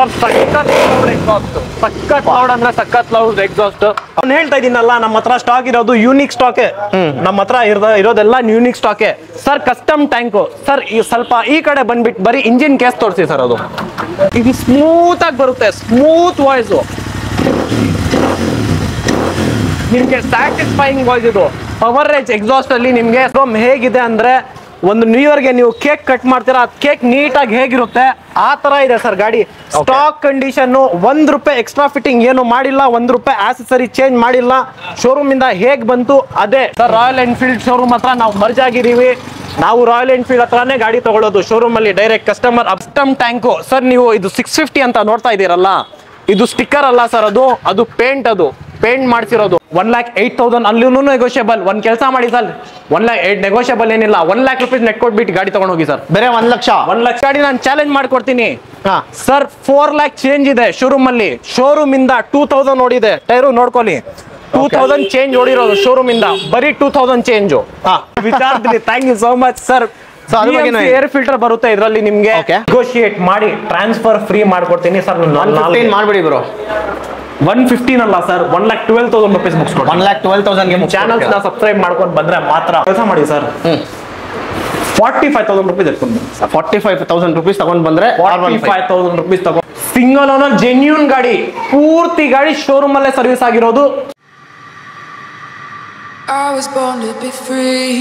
Sir ಸಖತ್ loud ಅಂದ್ರೆ ಸಖತ್ ಲೌಡ್ ಎಕ್ಸಾಸ್ಟ್. ನಾನು ಹೇಳ್ತಾ ಇದೀನಲ್ಲ, ನಮ್ಮ ಹತ್ರ ಸ್ಟಾಕ್ ಇರೋದು ಯೂನಿಕ್ ಸ್ಟಾಕೆ. ನಮ್ಮ ಹತ್ರ ಇರೋದೆಲ್ಲ ಯೂನಿಕ್ ಸ್ಟಾಕೆ ಸರ್. Custom tank sir. ಸ್ವಲ್ಪ ಈ ಕಡೆ ಬಂದ್ಬಿಟ್ಟು ಬರೀ ಇಂಜಿನ್ ಕೇಸ್ ತೋರಿಸಿ ಸರ್. ಅದು ಇದು ಸ್ಮೂತ್ ಆಗಿ ಬರುತ್ತೆ, ಸ್ಮೂತ್ ವಾಯ್ಸು, ನಿಮ್ಗೆ ಸ್ಯಾಟಿಸ್ಫೈಯಿಂಗ್ ವಾಯ್ಸ್. ಇದು ಪವರ್ ರೇಂಜ್ ಎಕ್ಸಾಸ್ಟ್ ಅಲ್ಲಿ ನಿಮ್ಗೆ ಹೇಗಿದೆ ಅಂದ್ರೆ, ಒಂದು ನ್ಯೂ ಇಯರ್ಗೆ ನೀವು ಕೇಕ್ ಕಟ್ ಮಾಡ್ತೀರಾ, ಕೇಕ್ ನೀಟಾಗಿ ಹೇಗಿರುತ್ತೆ ಆ ತರ ಇದೆ ಸರ್ ಗಾಡಿ. ಸ್ಟಾಕ್ ಕಂಡೀಷನ್, ₹1 ಎಕ್ಸ್ಟ್ರಾ ಫಿಟ್ಟಿಂಗ್ ಏನು ಮಾಡಿಲ್ಲ, ₹1 ಆಕ್ಸೆಸರಿ ಚೇಂಜ್ ಮಾಡಿಲ್ಲ. ಶೋರೂಮ್ ಇಂದ ಹೇಗ್ ಬಂತು ಅದೇ ಸರ್. ರಾಯಲ್ ಎನ್ಫೀಲ್ಡ್ ಶೋರೂಮ್ ಹತ್ರ ನಾವು ಮರ್ಜ್ ಆಗಿದೀವಿ. ನಾವು ರಾಯಲ್ ಎನ್ಫೀಲ್ಡ್ ಹತ್ರನೇ ಗಾಡಿ ತಗೊಳ್ಳೋದು, ಶೋರೂಮ್ ಅಲ್ಲಿ direct customer. Custom tank sir. ನೀವು ಇದು 650 ಅಂತ ನೋಡ್ತಾ ಇದ್ದೀರಲ್ಲ, ಇದು ಸ್ಟಿಕ್ಕರ್ ಅಲ್ಲ ಸರ್, ಅದು ಪೇಂಟ್. ಅದು ಪೇಂಟ್ ಮಾಡ್ಸಿರೋದು. 1,08,000 ಅಲ್ಲೂ ನೆಗೋಷಿಯಬಲ್. ಒಂದ್ ಕೆಲಸ ಮಾಡಿ ಸರ್, 1,08,000 ನೆಗೋಷಿಯಬಲ್ ಏನಿಲ್ಲ, ₹1,00,000 ನೆಟ್ ಕೊಟ್ಬಿಟ್ಟು ಗಾಡಿ ತಗೊಂಡು ಹೋಗಿ ಸರ್. ಬೇರೆ 1 ಲಕ್ಷ ಗಾಡಿ ನಾನು ಚಾಲೆಂಜ್ ಮಾಡ್ಕೊಡ್ತೀನಿ ಸರ್. 4 lakh ಚೇಂಜ್ ಇದೆ ಶೋರೂಮ್ ಅಲ್ಲಿ. ಶೋರೂಮ್ ಇಂದ 2,000 ಓಡಿದೆ. ಟೈರು ನೋಡ್ಕೊಳ್ಳಿ, 2,000 ಚೇಂಜ್ ಓಡಿರೋದು ಶೋರೂಮ್ ಇಂದ. ಬರೀ 2,000 ಚೇಂಜ್ ವಿಚಾರದಲ್ಲಿ. Thank you so much sir. Air filter ಬರುತ್ತೆ ಇದರಲ್ಲಿ. ನಿಮ್ಗೆ ನೆಗೋಷಿಯೇಟ್ ಮಾಡಿ ಟ್ರಾನ್ಸ್ಫರ್ ಫ್ರೀ ಮಾಡ್ಕೊಡ್ತೀನಿ ಸರ್. ಮಾಡ್ಬಿಡಿ ಬ್ರೋ. 115 ಅಲ್ಲ ಸರ್, ₹1,12,000 ಬುಕ್ಸ್ ಕೊಡಿ. 1,12,000 ಚಾನಲ್ಸ್ ನ ಸಬ್ಸ್ಕ್ರೈಬ್ ಮಾಡ್ಕೊಂಡು ಬಂದ್ರೆ ಮಾತ್ರ. ಕೆಲಸ ಮಾಡಿ ಸರ್, ₹45,000 ಎತ್ಕೊಂಡು. ₹45,000 ತಗೊಂಡ್ ಬಂದ್ರೆ ₹45,000 ತಗೊಂಡು ಸಿಂಗಲ್ ಓನರ್ ಜೆನ್ಯೂನ್ ಗಾಡಿ, ಪೂರ್ತಿ ಗಾಡಿ ಶೋರೂಮ್ ಅಲ್ಲೇ ಸರ್ವಿಸ್ ಆಗಿರೋದು. I was born to be free.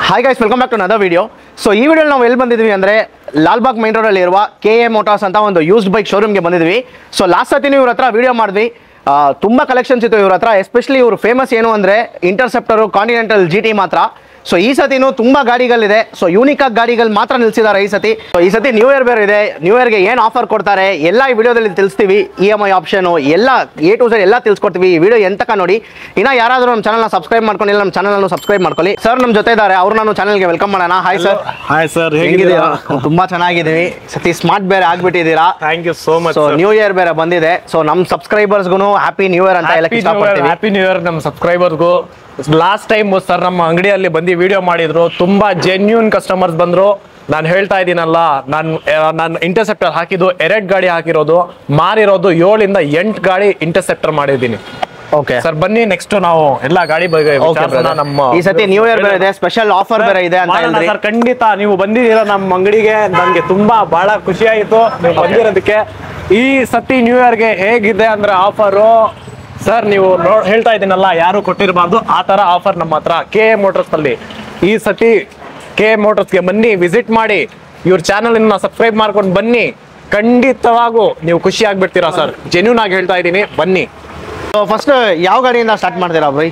Hi guys, welcome back to another video. So ಈ ವಿಡಿಯೋಲಿ ನಾವು ಎಲ್ಲಿ ಬಂದಿದ್ವಿ ಅಂದರೆ ಲಾಲ್ಬಾಗ್ ಮೈನ್ ರೋಡಲ್ಲಿ ಇರುವ KA ಮೋಟಾರ್ಸ್ ಅಂತ ಒಂದು ಯೂಸ್ಡ್ ಬೈಕ್ ಶೋರೂಮ್ಗೆ ಬಂದಿದ್ವಿ. ಸೊ ಲಾಸ್ಟ್ ಸತಿ ಇವ್ರ ಹತ್ರ ವಿಡಿಯೋ ಮಾಡಿದ್ವಿ. ತುಂಬ ಕಲೆಕ್ಷನ್ಸ್ ಇತ್ತು ಇವ್ರ ಹತ್ರ. ಎಸ್ಪೆಷಲಿ ಇವರು ಫೇಮಸ್ ಏನು ಅಂದರೆ ಇಂಟರ್ಸೆಪ್ಟರು, ಕಾಂಟಿನೆಂಟಲ್ GT ಮಾತ್ರ. ಸೊ ಈ ಸತಿನೂ ತುಂಬ ಗಾಡಿಗಳಿದೆ. ಸೊ ಯೂನಿಕ್ ಆಗಿ ಗಾಡಿಗಳು ಮಾತ್ರ ನಿಲ್ಸಿದ್ದಾರೆ ಈ ಸತಿ. ಸೊ ಈ ಸತಿ ನ್ಯೂ ಇಯರ್ ಬೇರೆ ಇದೆ. ನ್ಯೂ ಇಯರ್ಗೆ ಏನು ಆಫರ್ ಕೊಡ್ತಾರೆ ಎಲ್ಲ ಈ ವಿಡಿಯೋದಲ್ಲಿ ತಿಳಿಸ್ತೀವಿ. EMI ಆಪ್ಷನು ಎಲ್ಲ A to Z ಎಲ್ಲ ತಿಳಿಸ್ಕೊಡ್ತೀವಿ. ಈ ವಿಡಿಯೋ ಎಂತಕ ನೋಡಿ. ಇನ್ನು ಯಾರಾದರೂ ನಮ್ಮ ಚಾನಲ್ನ ಸಬ್ಸ್ಕ್ರೈಬ್ ಮಾಡ್ಕೊಂಡಿಲ್ಲ, ನಮ್ಮ ಚಾನಲ್ನ ಸಬ್ಸ್ಕ್ರೈಬ್ ಮಾಡ್ಕೊಳ್ಳಿ. ಸರ್ ನಮ್ಮ ಜೊತೆ ಇದ್ದಾರೆ, ಅವ್ರು ನಾನು ಚಾನಲ್ಗೆ ವೆಲ್ಕಮ್ ಮಾಡೋಣ. Hi sir. ಹಾಯ್ ಸರ್, ಹೇಗಿದ್ದೀರಾ? ತುಂಬಾ ಚೆನ್ನಾಗಿದ್ದೀವಿ. ಸತಿ ಸ್ಮಾರ್ಟ್ ಬೇರೆ ಆಗ್ಬಿಟ್ಟಿದ್ದೀರಾ. Thank you so much. So new year ಬೇರೆ ಬಂದಿದೆ. ಸೊ ನಮ್ಮ ಸಬ್ಸ್ಕ್ರೈಬರ್ಸ್ಗೂ ಹ್ಯಾಪಿ ನ್ಯೂ ಇಯರ್ ಅಂತ ಹೇಳಕ್ಕೆ ಇಷ್ಟಪಡ್ತೀನಿ. ಹ್ಯಾಪಿ ನ್ಯೂ ಇಯರ್ ನಮ್ಮ ಸಬ್ಸ್ಕ್ರೈಬರ್ಗೂ. ಲಾಸ್ಟ್ ಟೈಮ್ ಸರ್ ನಮ್ಮ ಅಂಗಡಿಯಲ್ಲಿ ಬಂದು ವಿಡಿಯೋ ಮಾಡಿದ್ರು, ತುಂಬಾ ಜೆನ್ಯೂನ್ ಕಸ್ಟಮರ್ಸ್ ಬಂದ್ರು. ನಾನು ಹೇಳ್ತಾ ಇದ್ದೀನಲ್ಲ, ನಾನು ಇಂಟರ್ಸೆಪ್ಟರ್ ಹಾಕಿದ್ದು 2 ಗಾಡಿ ಹಾಕಿರೋದು, ಮಾರಿರೋದು 7 ಇಂದ 8 ಗಾಡಿ ಇಂಟರ್ಸೆಪ್ಟರ್ ಮಾಡಿದ್ದೀನಿ. ಓಕೆ ಸರ್, ಬನ್ನಿ ನೆಕ್ಸ್ಟ್ ನಾವು ಎಲ್ಲ ಗಾಡಿ ಬಗ್ಗೆ ನಮ್ಮ ಈ ಸತಿ ನ್ಯೂ ಇಯರ್ ಬೇರೆ ಇದೆ, ಸ್ಪೆಷಲ್ ಆಫರ್ ಬೇರೆ ಇದೆ ಅಂತ ಹೇಳಿದ್ರಿ ಸರ್. ಖಂಡಿತ ನೀವು ಬಂದಿದ್ದೀರಾ ನಮ್ಮ ಅಂಗಡಿಗೆ, ನನಗೆ ತುಂಬಾ ಬಹಳ ಖುಷಿ ಆಯಿತು ನೀವು ಬಂದಿರೋದಕ್ಕೆ. ಈ ಸತಿ ನ್ಯೂ ಇಯರ್ಗೆ ಹೇಗಿದೆ ಅಂದ್ರೆ ಆಫರು ಸರ್, ನೀವು ಹೇಳ್ತಾ ಇದ್ದೀನಲ್ಲ, ಯಾರು ಕೊಟ್ಟಿರಬಾರ್ದು ಆ ತರ ಆಫರ್ ನಮ್ಮ ಹತ್ರ KA ಮೋಟರ್ಸ್ ಅಲ್ಲಿ. ಈ ಸತಿ KA ಮೋಟರ್ಸ್ಗೆ ಬನ್ನಿ, ವಿಸಿಟ್ ಮಾಡಿ, ಇವ್ರ ಚಾನಲ್ ಸಬ್ಸ್ಕ್ರೈಬ್ ಮಾಡ್ಕೊಂಡು ಬನ್ನಿ. ಖಂಡಿತವಾಗೂ ನೀವು ಖುಷಿ ಆಗ್ಬಿಡ್ತೀರಾ ಸರ್. ಜೆನ್ಯೂನ್ ಆಗಿ ಹೇಳ್ತಾ ಇದ್ದೀನಿ, ಬನ್ನಿ. ಫಸ್ಟ್ ಯಾವ ಗಾಡಿಯಿಂದ ಸ್ಟಾರ್ಟ್ ಮಾಡ್ತೀರಾ ಬೈ?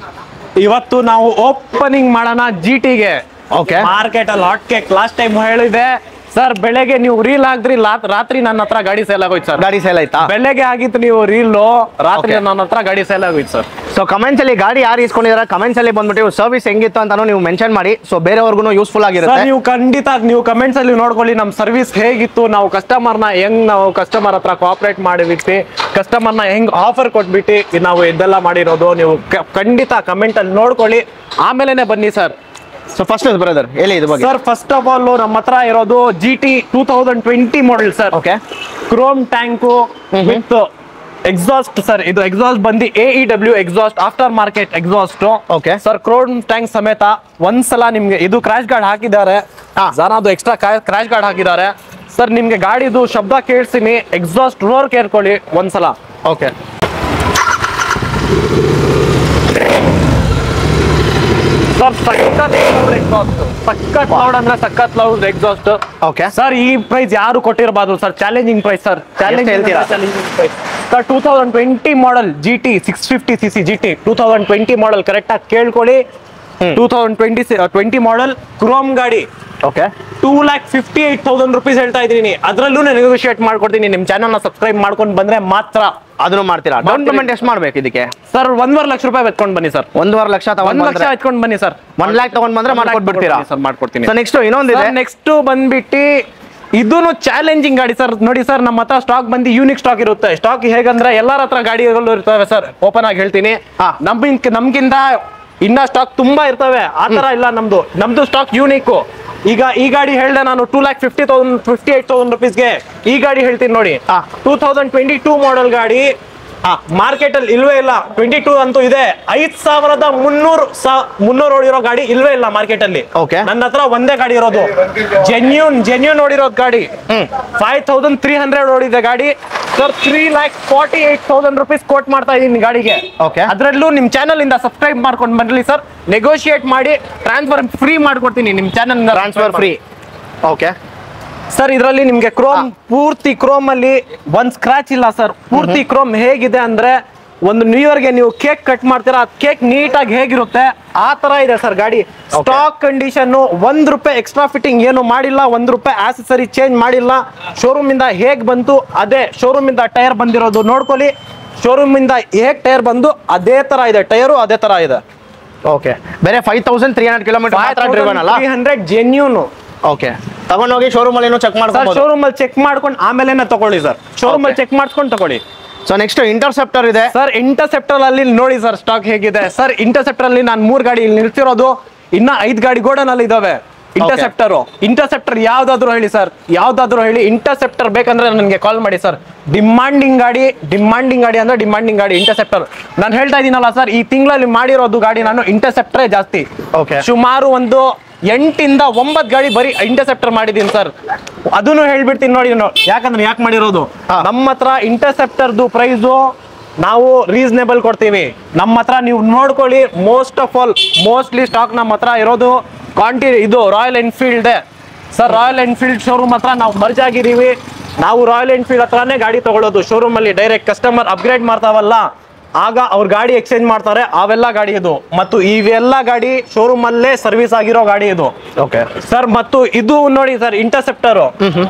ಇವತ್ತು ನಾವು ಓಪನಿಂಗ್ ಮಾಡೋಣ GTಗೆ. ಓಕೆ, ಮಾರ್ಕೆಟ್ ಅಲ್ಲಿ ಹಾಟ್ ಕೇಕ್ ಲಾಸ್ಟ್ ಟೈಮ್ ಹೇಳಿದೆ ಸರ್. ಬೆಳಗ್ಗೆ ನೀವು ರೀಲ್ ಹಾಕಿದ್ರಿ, ರಾತ್ರಿ ನನ್ನ ಹತ್ರ ಗಾಡಿ ಸೇಲ್ ಆಗೋಯ್ತು ಸರ್. ಗಾಡಿ ಸೇಲ್ ಆಯ್ತಾ? ಬೆಳಗ್ಗೆ ಆಗಿತ್ತು ನೀವು ರೀಲ್, ರಾತ್ರಿ ನನ್ನ ಹತ್ರ ಗಾಡಿ ಸೇಲ್ ಆಗೋಯ್ತು ಸರ್. ಸೊ ಕಮೆಂಟ್ಸ್ ಅಲ್ಲಿ ಗಾಡಿ ಯಾರು ಇಸ್ಕೊಂಡಿದ್ದಾರೆ ಕಮೆಂಟ್ಸ್ ಅಲ್ಲಿ ಬಂದ್ಬಿಟ್ಟು ಸರ್ವಿಸ್ ಹೆಂಗಿತ್ತು ಅಂತಾನು ನೀವು ಮೆನ್ಷನ್ ಮಾಡಿ. ಸೊ ಬೇರೆಯವ್ರಿಗೂ ಯೂಸ್ಫುಲ್ ಆಗಿರುತ್ತೆ. ನೀವು ಖಂಡಿತ ನೀವು ಕಮೆಂಟ್ಸ್ ಅಲ್ಲಿ ನೋಡ್ಕೊಳ್ಳಿ ನಮ್ಮ ಸರ್ವಿಸ್ ಹೇಗಿತ್ತು, ನಾವು ಕಸ್ಟಮರ್ನ ಹೆಂಗ್ ನಾವು ಕಸ್ಟಮರ್ ಹತ್ರ ಕೋಆಪರೇಟ್ ಮಾಡಿಬಿಟ್ಟು, ಕಸ್ಟಮರ್ನ ಹೆಂಗ್ ಆಫರ್ ಕೊಟ್ಬಿಟ್ಟು ನಾವು ಇದೆಲ್ಲ ಮಾಡಿರೋದು. ನೀವು ಖಂಡಿತ ಕಮೆಂಟ್ ಅಲ್ಲಿ ನೋಡ್ಕೊಳ್ಳಿ, ಆಮೇಲೆನೆ ಬನ್ನಿ ಸರ್. ಸೊ ಫಸ್ಟ್ ಬ್ರದರ್ ಹೇಳಿ ಇದು ಬಗ್ಗೆ. ಸರ್ ಫಸ್ಟ್ ಆಫ್ ಆಲ್ ನಮ್ಮ ಹತ್ರ ಇರೋದು GT 2020 model sir. Okay, Chrome tank with exhaust sir. ಇದು ಎಕ್ಸಾಸ್ಟ್ ಬಂದು AEW exhaust, after market exhaust. Okay sir, Chrome tank ಸಮೇತ. ಒಂದ್ಸಲ ನಿಮ್ಗೆ ಇದು ಕ್ರಾಶ್ ಗಾರ್ಡ್ ಹಾಕಿದ್ದಾರೆ, ಅದು ಎಕ್ಸ್ಟ್ರಾ ಕ್ರಾಶ್ ಗಾರ್ಡ್ ಹಾಕಿದ್ದಾರೆ ಸರ್. ನಿಮ್ಗೆ ಗಾಡಿದು ಶಬ್ದ ಕೇಳಿಸ್ತೀನಿ, ಎಕ್ಸಾಸ್ಟ್ ರೋರ್ ಕೇಳ್ಕೊಳ್ಳಿ ಒಂದ್ಸಲ. ಓಕೆ, ಸರ್ ಸಖತ್ ಲೌಡ್ ಅಂದ್ರೆ ಸಖತ್ ಲೌಡ್ ಎಕ್ಸಾಸ್ಟ್. ಓಕೆ ಸರ್ ಈ ಪ್ರೈಸ್ ಯಾರು ಕೊಟ್ಟಿರಬಾರ್ದು sir, challenging price sir. Challenge ಹೇಳ್ತೀರಾ? Sir 2020 model GT 650cc GT 2020 model correct ಆಗಿ ಕೇಳ್ಕೊಳ್ಳಿ. 2020 ಮಾಡೆಲ್ ಕ್ರೋಮ್ ಗಾಡಿ. ಓಕೆ 2,58,000 rupees ಹೇಳ್ತಾ ಇದೀನಿ. ಅದ್ರಲ್ಲೂ ನೆಗೋಷಿಯೇಟ್ ಮಾಡ್ಕೊಡ್ತೀನಿ. ನಿಮ್ ಚಾನಲ್ ನ ಸಬ್ಸ್ಕ್ರೈಬ್ ಮಾಡ್ಕೊಂಡು ಬಂದ್ರೆ ಮಾತ್ರ ಅದನ್ನು ಮಾಡ್ತೀರಾ? ಡೌನ್ ಪೇಮೆಂಟ್ ಎಷ್ಟು ಮಾಡ್ಬೇಕು ಇದಕ್ಕೆ? ಸರ್ 1.5 ಲಕ್ಷ ರೂಪಾಯಿ ಎತ್ಕೊಂಡು ಬನ್ನಿ ಸರ್. 1.5 ಲಕ್ಷ 1 ಲಕ್ಷ ಎತ್ಕೊಂಡು ಬನ್ನಿ ಸರ್. 1 ಲ್ಯಾಕ್ ತಗೊಂಡ್ ಬಂದ್ರೆ ಮಾಡ್ಕೊಟ್ಬಿಡ್ತೀರಾ? ಸರ್ ಮಾಡ್ಕೊಡ್ತೀನಿ. ನೆಕ್ಸ್ಟ್ ಇನ್ನೊಂದಿದೆ. ನೆಕ್ಸ್ಟ್ ಬಂದ್ಬಿಟ್ಟು ಇದೂನು ಚಾಲೆಂಜಿಂಗ್ ಗಾಡಿ ಸರ್. ನೋಡಿ ಸರ್, ನಮ್ಮ ಹತ್ರ ಸ್ಟಾಕ್ ಬಂದು ಯೂನಿಕ್ ಸ್ಟಾಕ್ ಇರುತ್ತೆ. ಸ್ಟಾಕ್ ಹೇಗಂದ್ರೆ ಎಲ್ಲರ ಹತ್ರ ಗಾಡಿಗಳು ಇರ್ತವೆ ಸರ್. ಓಪನ್ ಆಗಿ ಹೇಳ್ತೀನಿ, ನಮ್ಗಿಂತ ಇನ್ನ ಸ್ಟಾಕ್ ತುಂಬಾ ಇರ್ತವೆ. ಆ ತರ ಇಲ್ಲ ನಮ್ದು ಸ್ಟಾಕ್ ಯೂನಿಕ್. ಈಗ ಈ ಗಾಡಿ ಹೇಳ್ದೆ ನಾನು 2,58,000 rupeesಗೆ ಈ ಗಾಡಿ ಹೇಳ್ತೀನಿ ನೋಡಿ. 2022 ಮಾಡೆಲ್ ಗಾಡಿ ಮಾರ್ಕೆಟ್ ಅಲ್ಲಿ ಇಲ್ವೇ ಇಲ್ಲ. 22 ಅಂತೂ ಇದೆ. 5,300 ಓಡಿರೋ ಗಾಡಿ ಇಲ್ವೇ ಇಲ್ಲ ಮಾರ್ಕೆಟ್ ಅಲ್ಲಿ. ನನ್ನ ಹತ್ರ ಒಂದೇ ಗಾಡಿ ಇರೋದು, ಜೆನ್ಯೂನ್ ಓಡಿರೋದು ಗಾಡಿ. 5,300 ಓಡಿದೆ ಗಾಡಿ ಸರ್. 3,48,000 rupees ಕೋಟ್ ಮಾಡ್ತಾ ಇದೀನಿ ಗಾಡಿಗೆ. ಅದ್ರಲ್ಲೂ ನಿಮ್ ಚಾನಲ್ ಇಂದ ಸಬ್ಸ್ಕ್ರೈಬ್ ಮಾಡ್ಕೊಂಡು ಬನ್ನಿ ಸರ್. ನೆಗೋಷಿಯೇಟ್ ಮಾಡಿ ಟ್ರಾನ್ಸ್ಫರ್ ಫ್ರೀ ಮಾಡ್ಕೊಡ್ತೀನಿ ನಿಮ್ ಚಾನಲ್ ಇಂದ. Transfer free. ಓಕೆ ಸರ್, ಇದರಲ್ಲಿ ನಿಮ್ಗೆ ಕ್ರೋಮ್ ಪೂರ್ತಿ ಕ್ರೋಮ್ ಅಲ್ಲಿ ಒಂದ್ ಸ್ಕ್ರಾಚ್ ಇಲ್ಲ ಸರ್. ಪೂರ್ತಿ ಕ್ರೋಮ್ ಹೇಗಿದೆ ಅಂದ್ರೆ ಒಂದು ನ್ಯೂ ಇಯರ್ಗೆ ನೀವು ಕೇಕ್ ಕಟ್ ಮಾಡ್ತೀರಾ, ಕೇಕ್ ನೀಟಾಗಿ ಹೇಗಿರುತ್ತೆ ಆ ತರ ಇದೆ ಸರ್ ಗಾಡಿ. ಸ್ಟಾಕ್ ಕಂಡೀಷನ್, ₹1 ಎಕ್ಸ್ಟ್ರಾ ಫಿಟ್ಟಿಂಗ್ ಏನು ಮಾಡಿಲ್ಲ, ₹1 ಆಕ್ಸೆಸರಿ ಚೇಂಜ್ ಮಾಡಿಲ್ಲ. ಶೋರೂಮ್ ಇಂದ ಹೇಗ್ ಬಂತು ಅದೇ ಶೋರೂಮ್ ಇಂದ ಟೈರ್ ಬಂದಿರೋದು ನೋಡ್ಕೊಳ್ಳಿ. ಶೋರೂಮ್ ಇಂದ ಹೇಗ್ ಟೈರ್ ಬಂದು ಅದೇ ತರ ಇದೆ, ಟೈರು ಅದೇ ತರ ಇದೆ. ಓಕೆ, ಬೇರೆ 5,300 ಕಿಲೋಮೀಟರ್ 300 ಜೆನ್ಯೂನ್. ಓಕೆ, ತಗೊಂಡೋಗಿ ಶೋರೂಮ್ ಅಲ್ಲಿ ಚೆಕ್ ಮಾಡ್ಕೊಂಡು ಶೋರೂಮ್ ಅಲ್ಲಿ ಚೆಕ್ ಮಾಡ್ಕೊಂಡು ಆಮೇಲೆ ತಗೊಳ್ಳಿ ಸರ್. ಶೋರೂಮ್ ಅಲ್ಲಿ ಚೆಕ್ ಮಾಡ್ಕೊಂಡು ತಗೊಳ್ಳಿ. ಸೊ ನೆಕ್ಸ್ಟ್ ಇಂಟರ್ಸೆಪ್ಟರ್ ಇದೆ ಸರ್. ಇಂಟರ್ಸೆಪ್ಟರ್ ಅಲ್ಲಿ ನೋಡಿ ಸರ್ ಸ್ಟಾಕ್ ಹೇಗಿದೆ ಸರ್. ಇಂಟರ್ಸೆಪ್ಟರ್ ಅಲ್ಲಿ ನಾನು 3 ಗಾಡಿ ಇಲ್ಲಿ ನಿಲ್ತಿರೋದು, ಇನ್ನ 5 ಗಾಡಿ ಗೋಡನ್ ಅಲ್ಲಿ ಇದಾವೆ. ಇಂಟರ್ಸೆಪ್ಟರ್ ಯಾವ್ದಾದ್ರು ಹೇಳಿ ಸರ್, ಯಾವ್ದಾದ್ರು ಹೇಳಿ. ಇಂಟರ್ಸೆಪ್ಟರ್ ಬೇಕಂದ್ರೆ ನನಗೆ ಕಾಲ್ ಮಾಡಿ ಸರ್. ಡಿಮಾಂಡಿಂಗ್ ಗಾಡಿ ಅಂದ್ರೆ ಡಿಮಾಂಡಿಂಗ್ ಗಾಡಿ ಇಂಟರ್ಸೆಪ್ಟರ್. ನಾನು ಹೇಳ್ತಾ ಇದೀನಲ್ಲ ಸರ್, ಈ ತಿಂಗಳಲ್ಲಿ ಮಾಡಿರೋದು ಗಾಡಿ ನಾನು ಇಂಟರ್ಸೆಪ್ಟರೇ ಜಾಸ್ತಿ. ಸುಮಾರು ಒಂದು 8 ಇಂದ 9 ಗಾಡಿ ಬರೀ ಇಂಟರ್ಸೆಪ್ಟರ್ ಮಾಡಿದೀನಿ ಸರ್. ಅದನ್ನು ಹೇಳ್ಬಿಡ್ತೀನಿ ನೋಡಿ. ಯಾಕೆ ಮಾಡಿರೋದು, ನಮ್ಮ ಹತ್ರ ಇಂಟರ್ಸೆಪ್ಟರ್ದು ಪ್ರೈಸು ನಾವು ರೀಸನೇಬಲ್ ಕೊಡ್ತೀವಿ. ನಮ್ಮ ಹತ್ರ ನೀವು ನೋಡ್ಕೊಳ್ಳಿ. ಮೋಸ್ಟ್ಲಿ ಸ್ಟಾಕ್ ನಮ್ಮ ಹತ್ರ ಇರೋದು ಇದು royal Enfield sir. Royal Enfield showroom ಹತ್ರ ನಾವು ಮರ್ಜ್ ಆಗಿದ್ದೀವಿ. ನಾವು ರಾಯಲ್ ಎನ್ಫೀಲ್ಡ್ ಹತ್ರನೇ ಗಾಡಿ ತಗೊಳ್ಳೋದು. ಶೋರೂಮ್ ಅಲ್ಲಿ ಡೈರೆಕ್ಟ್ ಕಸ್ಟಮರ್ ಅಪ್ಗ್ರೇಡ್ ಮಾಡ್ತಾವಲ್ಲ, ಆಗ ಅವ್ರ ಗಾಡಿ ಎಕ್ಸ್ಚೇಂಜ್ ಮಾಡ್ತಾರೆ. ಅವೆಲ್ಲ ಗಾಡಿ ಇದು, ಮತ್ತು ಇವೆಲ್ಲ ಗಾಡಿ ಶೋರೂಮ್ ಅಲ್ಲೇ ಸರ್ವಿಸ್ ಆಗಿರೋ ಗಾಡಿ ಇದು. Okay sir. ಮತ್ತು ಇದು ನೋಡಿ ಸರ್, ಇಂಟರ್ಸೆಪ್ಟರ್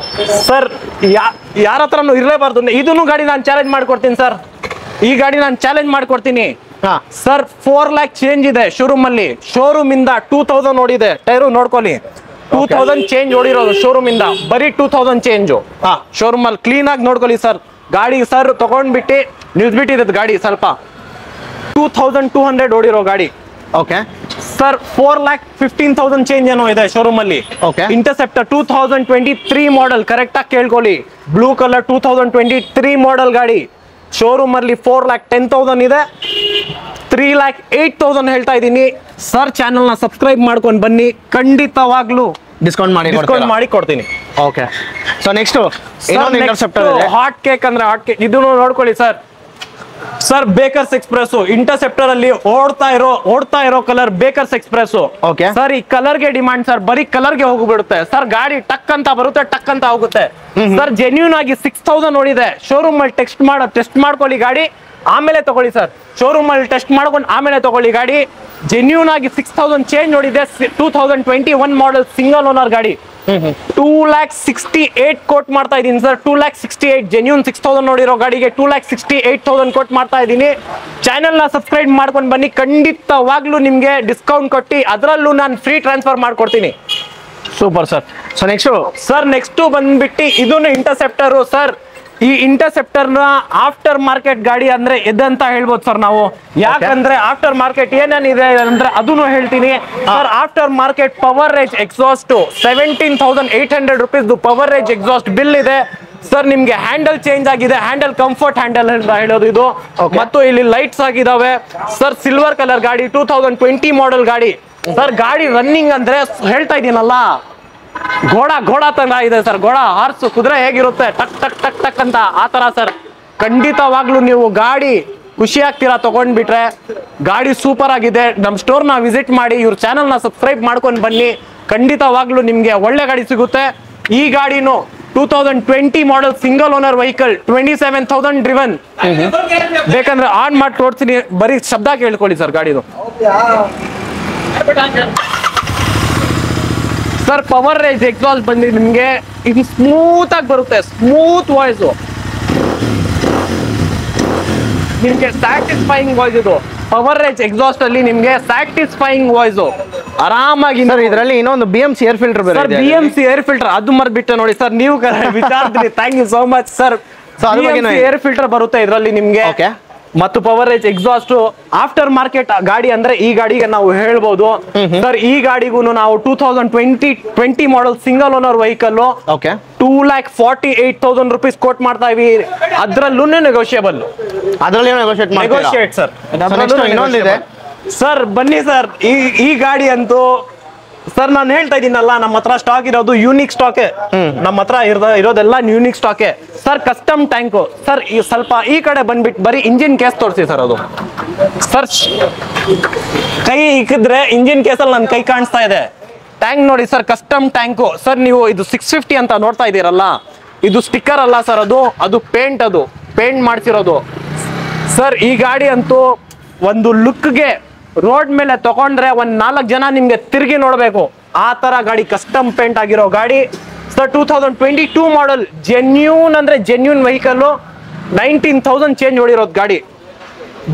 ಸರ್ ಯಾರ ಹತ್ರನೂ ಇರಲೇಬಾರ್ದು. ಇದನ್ನು ಗಾಡಿ ನಾನು ಚಾಲೆಂಜ್ ಮಾಡ್ಕೊಡ್ತೀನಿ ಸರ್. ಈ ಗಾಡಿ ನಾನು ಚಾಲೆಂಜ್ ಮಾಡ್ಕೊಡ್ತೀನಿ ಸರ್. 4 lakh ಚೇಂಜ್ ಇದೆ ಶೋರೂಮ್ ಅಲ್ಲಿ. ಶೋರೂಮ್ ಇಂದ 2,000 ನೋಡಿದೆ. ಟೈರು ನೋಡ್ಕೊಳ್ಳಿ, 2,000 ಚೇಂಜ್ ಓಡಿರೋದು ಶೋರೂಮ್ ಇಂದ. ಬರೀ 2,000 ಚೇಂಜು ಶೋರೂಮ್ ಅಲ್ಲಿ. ಕ್ಲೀನ್ ಆಗಿ ನೋಡ್ಕೊಳ್ಳಿ ಸರ್ ಗಾಡಿ. ಸರ್ ತಗೊಂಡ್ಬಿಟ್ಟು ನಿಲ್ಸ್ಬಿಟ್ಟಿರೋದು ಗಾಡಿ ಸ್ವಲ್ಪ. 2,200 ಓಡಿರೋ ಗಾಡಿ. Okay sir. 4,15,000 ಚೇಂಜ್ ಏನೋ ಇದೆ ಶೋರೂಮ್ ಅಲ್ಲಿ. ಇಂಟರ್ಸೆಪ್ಟರ್ 2023 ಮಾಡೆಲ್ ಕರೆಕ್ಟ್ ಆಗಿ ಕೇಳ್ಕೊಳ್ಳಿ. ಬ್ಲೂ ಕಲರ್ 2023 ಮಾಡೆಲ್ ಗಾಡಿ. ಶೋರೂಮ್ ಅಲ್ಲಿ 4,10,000 ಇದೆ. 3,08,000 ಹೇಳ್ತಾ ಇದ್ದೀನಿ ಸರ್. ಚಾನಲ್ ನ ಸಬ್ಸ್ಕ್ರೈಬ್ ಮಾಡ್ಕೊಂಡು ಬನ್ನಿ, ಖಂಡಿತವಾಗ್ಲೂ ಡಿಸ್ಕೌಂಟ್ ಮಾಡಿ ಕೊಡ್ತೀನಿ. ಓಕೆ. ಸೊ ನೆಕ್ಸ್ಟ್ ಇಂಟರ್ಸೆಪ್ಟರ್ ಇದೆ. ಹಾಟ್ ಕೇಕ್ ಅಂದ್ರೆ ಹಾಟ್ ಕೇಕ್ ಇದನ್ನು ನೋಡ್ಕೊಳ್ಳಿ sir. Sir Bakers Express interceptor ಅಲ್ಲಿ ಓಡ್ತಾ ಇರೋ ಕಲರ್ ಬೇಕರ್ಸ್ ಎಕ್ಸ್ಪ್ರೆಸ್. ಸರ್ ಈ ಕಲರ್ ಗೆ ಡಿಮಾಂಡ್ ಸರ್. ಬರೀ ಕಲರ್ ಗೆ ಹೋಗ್ಬಿಡುತ್ತೆ ಸರ್. ಗಾಡಿ ಟಕ್ ಅಂತ ಬರುತ್ತೆ, ಟಕ್ ಅಂತ ಹೋಗುತ್ತೆ ಸರ್. ಜೆನ್ಯೂನ್ ಆಗಿ 6,000 ನೋಡಿದೆ. ಶೋರೂಮ್ ಅಲ್ಲಿ ಟೆಸ್ಟ್ ಮಾಡ್ಕೊಳ್ಳಿ ಗಾಡಿ, ಆಮೇಲೆ ತಗೊಳ್ಳಿ ಸರ್. ಶೋರೂಮ್ ಅಲ್ಲಿ ಟೆಸ್ಟ್ ಮಾಡ್ಕೊಂಡು ಆಮೇಲೆ ತಗೊಳ್ಳಿ ಗಾಡಿ. ಜೆನ್ಯೂನ್ ಆಗಿ 6,000 ಚೇಂಜ್ ನೋಡಿದೆ. 2021 ಮಾಡೆಲ್ ಸಿಂಗಲ್ ಓನರ್ ಗಾಡಿ. 2,68,000 ಕೋಟ್ ಮಾಡ್ತಾ ಇದೀನಿ ಸರ್. 2,68,000 ಜೆನ್ಯೂನ್ 6,000 ನೋಡಿರೋ ಗಾಡಿಗೆ 2,68,000 ಕೋಟ್ ಮಾಡ್ತಾ ಇದ್ದೀನಿ. ಚಾನೆಲ್ ನ ಸಬ್ಸ್ಕ್ರೈಬ್ ಮಾಡ್ಕೊಂಡು ಬನ್ನಿ, ಖಂಡಿತವಾಗ್ಲೂ ನಿಮ್ಗೆ ಡಿಸ್ಕೌಂಟ್ ಕೊಟ್ಟು ಅದರಲ್ಲೂ ನಾನು ಫ್ರೀ ಟ್ರಾನ್ಸ್ಫರ್ ಮಾಡ್ಕೊಡ್ತೀನಿ. Super sir. ಸೊ ನೆಕ್ಸ್ಟ್ ಬಂದ್ಬಿಟ್ಟು ಇದನ್ನು ಇಂಟರ್ಸೆಪ್ಟರ್ ಸರ್. ಈ ಇಂಟರ್ಸೆಪ್ಟರ್ ನ ಆಫ್ಟರ್ ಮಾರ್ಕೆಟ್ ಗಾಡಿ ಅಂದ್ರೆ ಎದಂತ ಹೇಳ್ಬೋದು ಸರ್ ನಾವು. ಯಾಕಂದ್ರೆ ಆಫ್ಟರ್ ಮಾರ್ಕೆಟ್ ಏನೇನಿದೆ ಅಂದ್ರೆ ಅದನ್ನು ಹೇಳ್ತೀನಿ ಸರ್. ಆಫ್ಟರ್ ಮಾರ್ಕೆಟ್ ಪವರ್ ರೇಜ್ ಎಕ್ಸಾಸ್ಟ್ 17,800 rupees ಪವರ್ ರೇಜ್ ಎಕ್ಸಾಸ್ಟ್ ಬಿಲ್ ಇದೆ ಸರ್. ನಿಮ್ಗೆ ಹ್ಯಾಂಡಲ್ ಚೇಂಜ್ ಆಗಿದೆ. ಹ್ಯಾಂಡಲ್ ಕಂಫರ್ಟ್ ಹ್ಯಾಂಡಲ್ ಅಂತ ಹೇಳೋದು ಇದು. ಮತ್ತು ಇಲ್ಲಿ ಲೈಟ್ಸ್ ಆಗಿದಾವೆ ಸರ್. ಸಿಲ್ವರ್ ಕಲರ್ ಗಾಡಿ 2020 ಮಾಡೆಲ್ ಗಾಡಿ ಸರ್. ಗಾಡಿ ರನ್ನಿಂಗ್ ಅಂದ್ರೆ ಹೇಳ್ತಾ ಇದೀನಲ್ಲ, ಘೋಡ ತರ ಇದೆ ಸರ್. ಘೋಡ ಹಾರ್ಸು ಕುದುರೆ ಹೇಗಿರುತ್ತೆ ಟಕ್ ಟಕ್ ಟಕ್ ಟಕ್ ಅಂತ, ಆ ತರ ಸರ್. ಖಂಡಿತವಾಗ್ಲೂ ನೀವು ಗಾಡಿ ಖುಷಿ ಆಗ್ತೀರಾ ತಗೊಂಡ್ಬಿಟ್ರೆ. ಗಾಡಿ ಸೂಪರ್ ಆಗಿದೆ. ನಮ್ಮ ಸ್ಟೋರ್ನ ವಿಸಿಟ್ ಮಾಡಿ, ಇವ್ರ ಚಾನಲ್ನ ಸಬ್ಸ್ಕ್ರೈಬ್ ಮಾಡ್ಕೊಂಡು ಬನ್ನಿ. ಖಂಡಿತವಾಗ್ಲೂ ನಿಮಗೆ ಒಳ್ಳೆ ಗಾಡಿ ಸಿಗುತ್ತೆ. ಈ ಗಾಡಿನು 2020 model single owner vehicle, 27,000 driven. ಬೇಕಂದ್ರೆ ಆನ್ ಮಾಡಿ ತೋರಿಸ್ತೀನಿ, ಬರೀ ಶಬ್ದ ಕೇಳ್ಕೊಳ್ಳಿ ಸರ್ ಗಾಡಿದು. ಸರ್ ಪವರ್ ರೇಂಜ್ ಎಕ್ಸಾಸ್ಟ್ ಬಂದು ನಿಮಗೆ ಇದು ಸ್ಮೂತ್ ಆಗಿ ಬರುತ್ತೆ, ಸ್ಮೂತ್ ವಾಯ್ಸು, ನಿಮ್ಗೆ ಸ್ಯಾಟಿಸ್ಫೈಯಿಂಗ್ ವಾಯ್ಸ್. ಇದು ಪವರ್ ರೇಂಜ್ ಎಕ್ಸಾಸ್ಟ್ ಅಲ್ಲಿ ನಿಮ್ಗೆ ಸ್ಯಾಟಿಸ್ಫೈಯಿಂಗ್ ವಾಯ್ಸ್ ಆರಾಮಾಗಿ. ಸರ್ ಇದರಲ್ಲಿ ಇನ್ನೊಂದು BMC ಏರ್ ಫಿಲ್ಟರ್ ಬರುತ್ತೆ. BMC ಏರ್ ಫಿಲ್ಟರ್ ಅದು ಮರ್ಬಿಟ್ಟೆ ನೋಡಿ ಸರ್, ನೀವು ವಿಚಾರಿದ್ರಿ. Thank you so much sir. Air filter ಬರುತ್ತೆ ಇದರಲ್ಲಿ ನಿಮ್ಗೆ. ಮತ್ತು power range exhaust after market ಗಾಡಿ ಅಂದ್ರೆ ಈ ಗಾಡಿಗೆ ನಾವು ಹೇಳ್ಬೋದು ಸರ್. ಈ ಗಾಡಿಗೂ ನಾವು 2020 model single owner vehicle 2,48,000 rupees quote ಮಾಡ್ತಾ ಇವಿ. ಅದ್ರಲ್ಲೂ ನೆಗೋಷಿಯೇಬಲ್, ನೆಗೋಷಿಯೇಟ್ ಸರ್. ಇನ್ನೊಂದಿದೆ ಸರ್ ಬನ್ನಿ ಸರ್. ಈ ಗಾಡಿ ಅಂತೂ ಸರ್ ನಾನು ಹೇಳ್ತಾ ಇದ್ದೀನಲ್ಲ, ನಮ್ಮ ಹತ್ರ ಸ್ಟಾಕ್ ಇರೋದು ಯೂನಿಕ್ ಸ್ಟಾಕೆ. ನಮ್ಮ ಹತ್ರ ಇರೋದೆಲ್ಲ ಯೂನಿಕ್ ಸ್ಟಾಕೆ ಸರ್. Custom tank sir. ಸ್ವಲ್ಪ ಈ ಕಡೆ ಬಂದ್ಬಿಟ್ಟು ಬರೀ ಇಂಜಿನ್ ಕೇಸ್ ತೋರಿಸಿ ಸರ್. ಅದು ಸರ್ ಕೈ ಇಕ್ಕಿದ್ರೆ ಇಂಜಿನ್ ಕೇಸಲ್ಲಿ ನನ್ನ ಕೈ ಕಾಣಿಸ್ತಾ ಇದೆ. ಟ್ಯಾಂಕ್ ನೋಡಿ ಸರ್, ಕಸ್ಟಮ್ ಟ್ಯಾಂಕು ಸರ್. ನೀವು ಇದು 650 ಅಂತ ನೋಡ್ತಾ ಇದ್ದೀರಲ್ಲ, ಇದು ಸ್ಟಿಕ್ಕರ್ ಅಲ್ಲ ಸರ್, ಅದು ಪೇಂಟ್, ಅದು ಪೇಂಟ್ ಮಾಡ್ಸಿರೋದು ಸರ್. ಈ ಗಾಡಿ ಅಂತೂ ಒಂದು ಲುಕ್ಗೆ ರೋಡ್ ಮೇಲೆ ತಗೊಂಡ್ರೆ ಒಂದ್ 4 ಜನ ನಿಮ್ಗೆ ತಿರುಗಿ ನೋಡ್ಬೇಕು, ಆ ತರ ಗಾಡಿ. ಕಸ್ಟಮ್ ಪೇಂಟ್ ಆಗಿರೋ ಗಾಡಿ ಸರ್. 2022 ಮಾಡಲ್, ಜೆನ್ಯೂನ್ ಅಂದ್ರೆ ಜೆನ್ಯೂನ್ ವೆಹಿಕಲ್. 19,000 ಚೇಂಜ್ ಹೊಡಿರೋದು ಗಾಡಿ.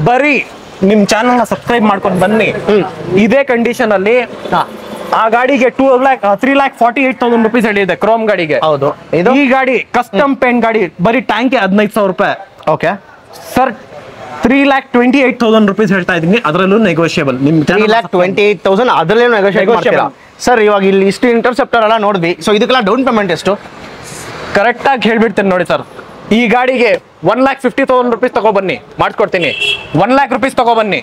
ಬರೀ ನಿಮ್ ಚಾನಲ್ನ ಸಬ್ಸ್ಕ್ರೈಬ್ ಮಾಡ್ಕೊಂಡು ಬನ್ನಿ. ಇದೇ ಕಂಡೀಷನ್ ಅಲ್ಲಿ ಆ ಗಾಡಿಗೆ 3,48,000 rupees ಹೇಳಿದೆ ಕ್ರೋಮ್ ಗಾಡಿಗೆ. ಹೌದು. ಈ ಗಾಡಿ ಕಸ್ಟಮ್ ಪೇಂಟ್ ಗಾಡಿ, ಬರೀ ಟ್ಯಾಂಕ್ 15,000 ರೂಪಾಯಿ. ಓಕೆ ಸರ್ 3,28,000 rupees ಹೇಳ್ತಾ ಇದೀನಿ, ಅದರಲ್ಲೂ ನೆಗೋಷಿಯಬಲ್. ನಿಮ್ 3,28,000 ಅದರಲ್ಲೇ ನೆಗೋಷಿಯೇಟ್ ಮಾಡ್ತೀರಾ ಸರ್. ಇವಾಗ ಇಲ್ಲಿ ಇಷ್ಟು ಇಂಟರ್ಸೆಪ್ಟರ್ ಎಲ್ಲ ನೋಡಿದ್ವಿ. ಸೊ ಇದಕ್ಕೆಲ್ಲ ಡೌನ್ ಪೇಮೆಂಟ್ ಎಷ್ಟು? ಕರೆಕ್ಟ್ ಆಗಿ ಹೇಳ್ಬಿಡ್ತೇನೆ ನೋಡಿ ಸರ್. ಈ ಗಾಡಿಗೆ 1,50,000 rupees ತಗೊಬನ್ನಿ, ಮಾಡ್ಕೊಡ್ತೀನಿ. 1 lakh rupees ತಗೊಬನ್ನಿ.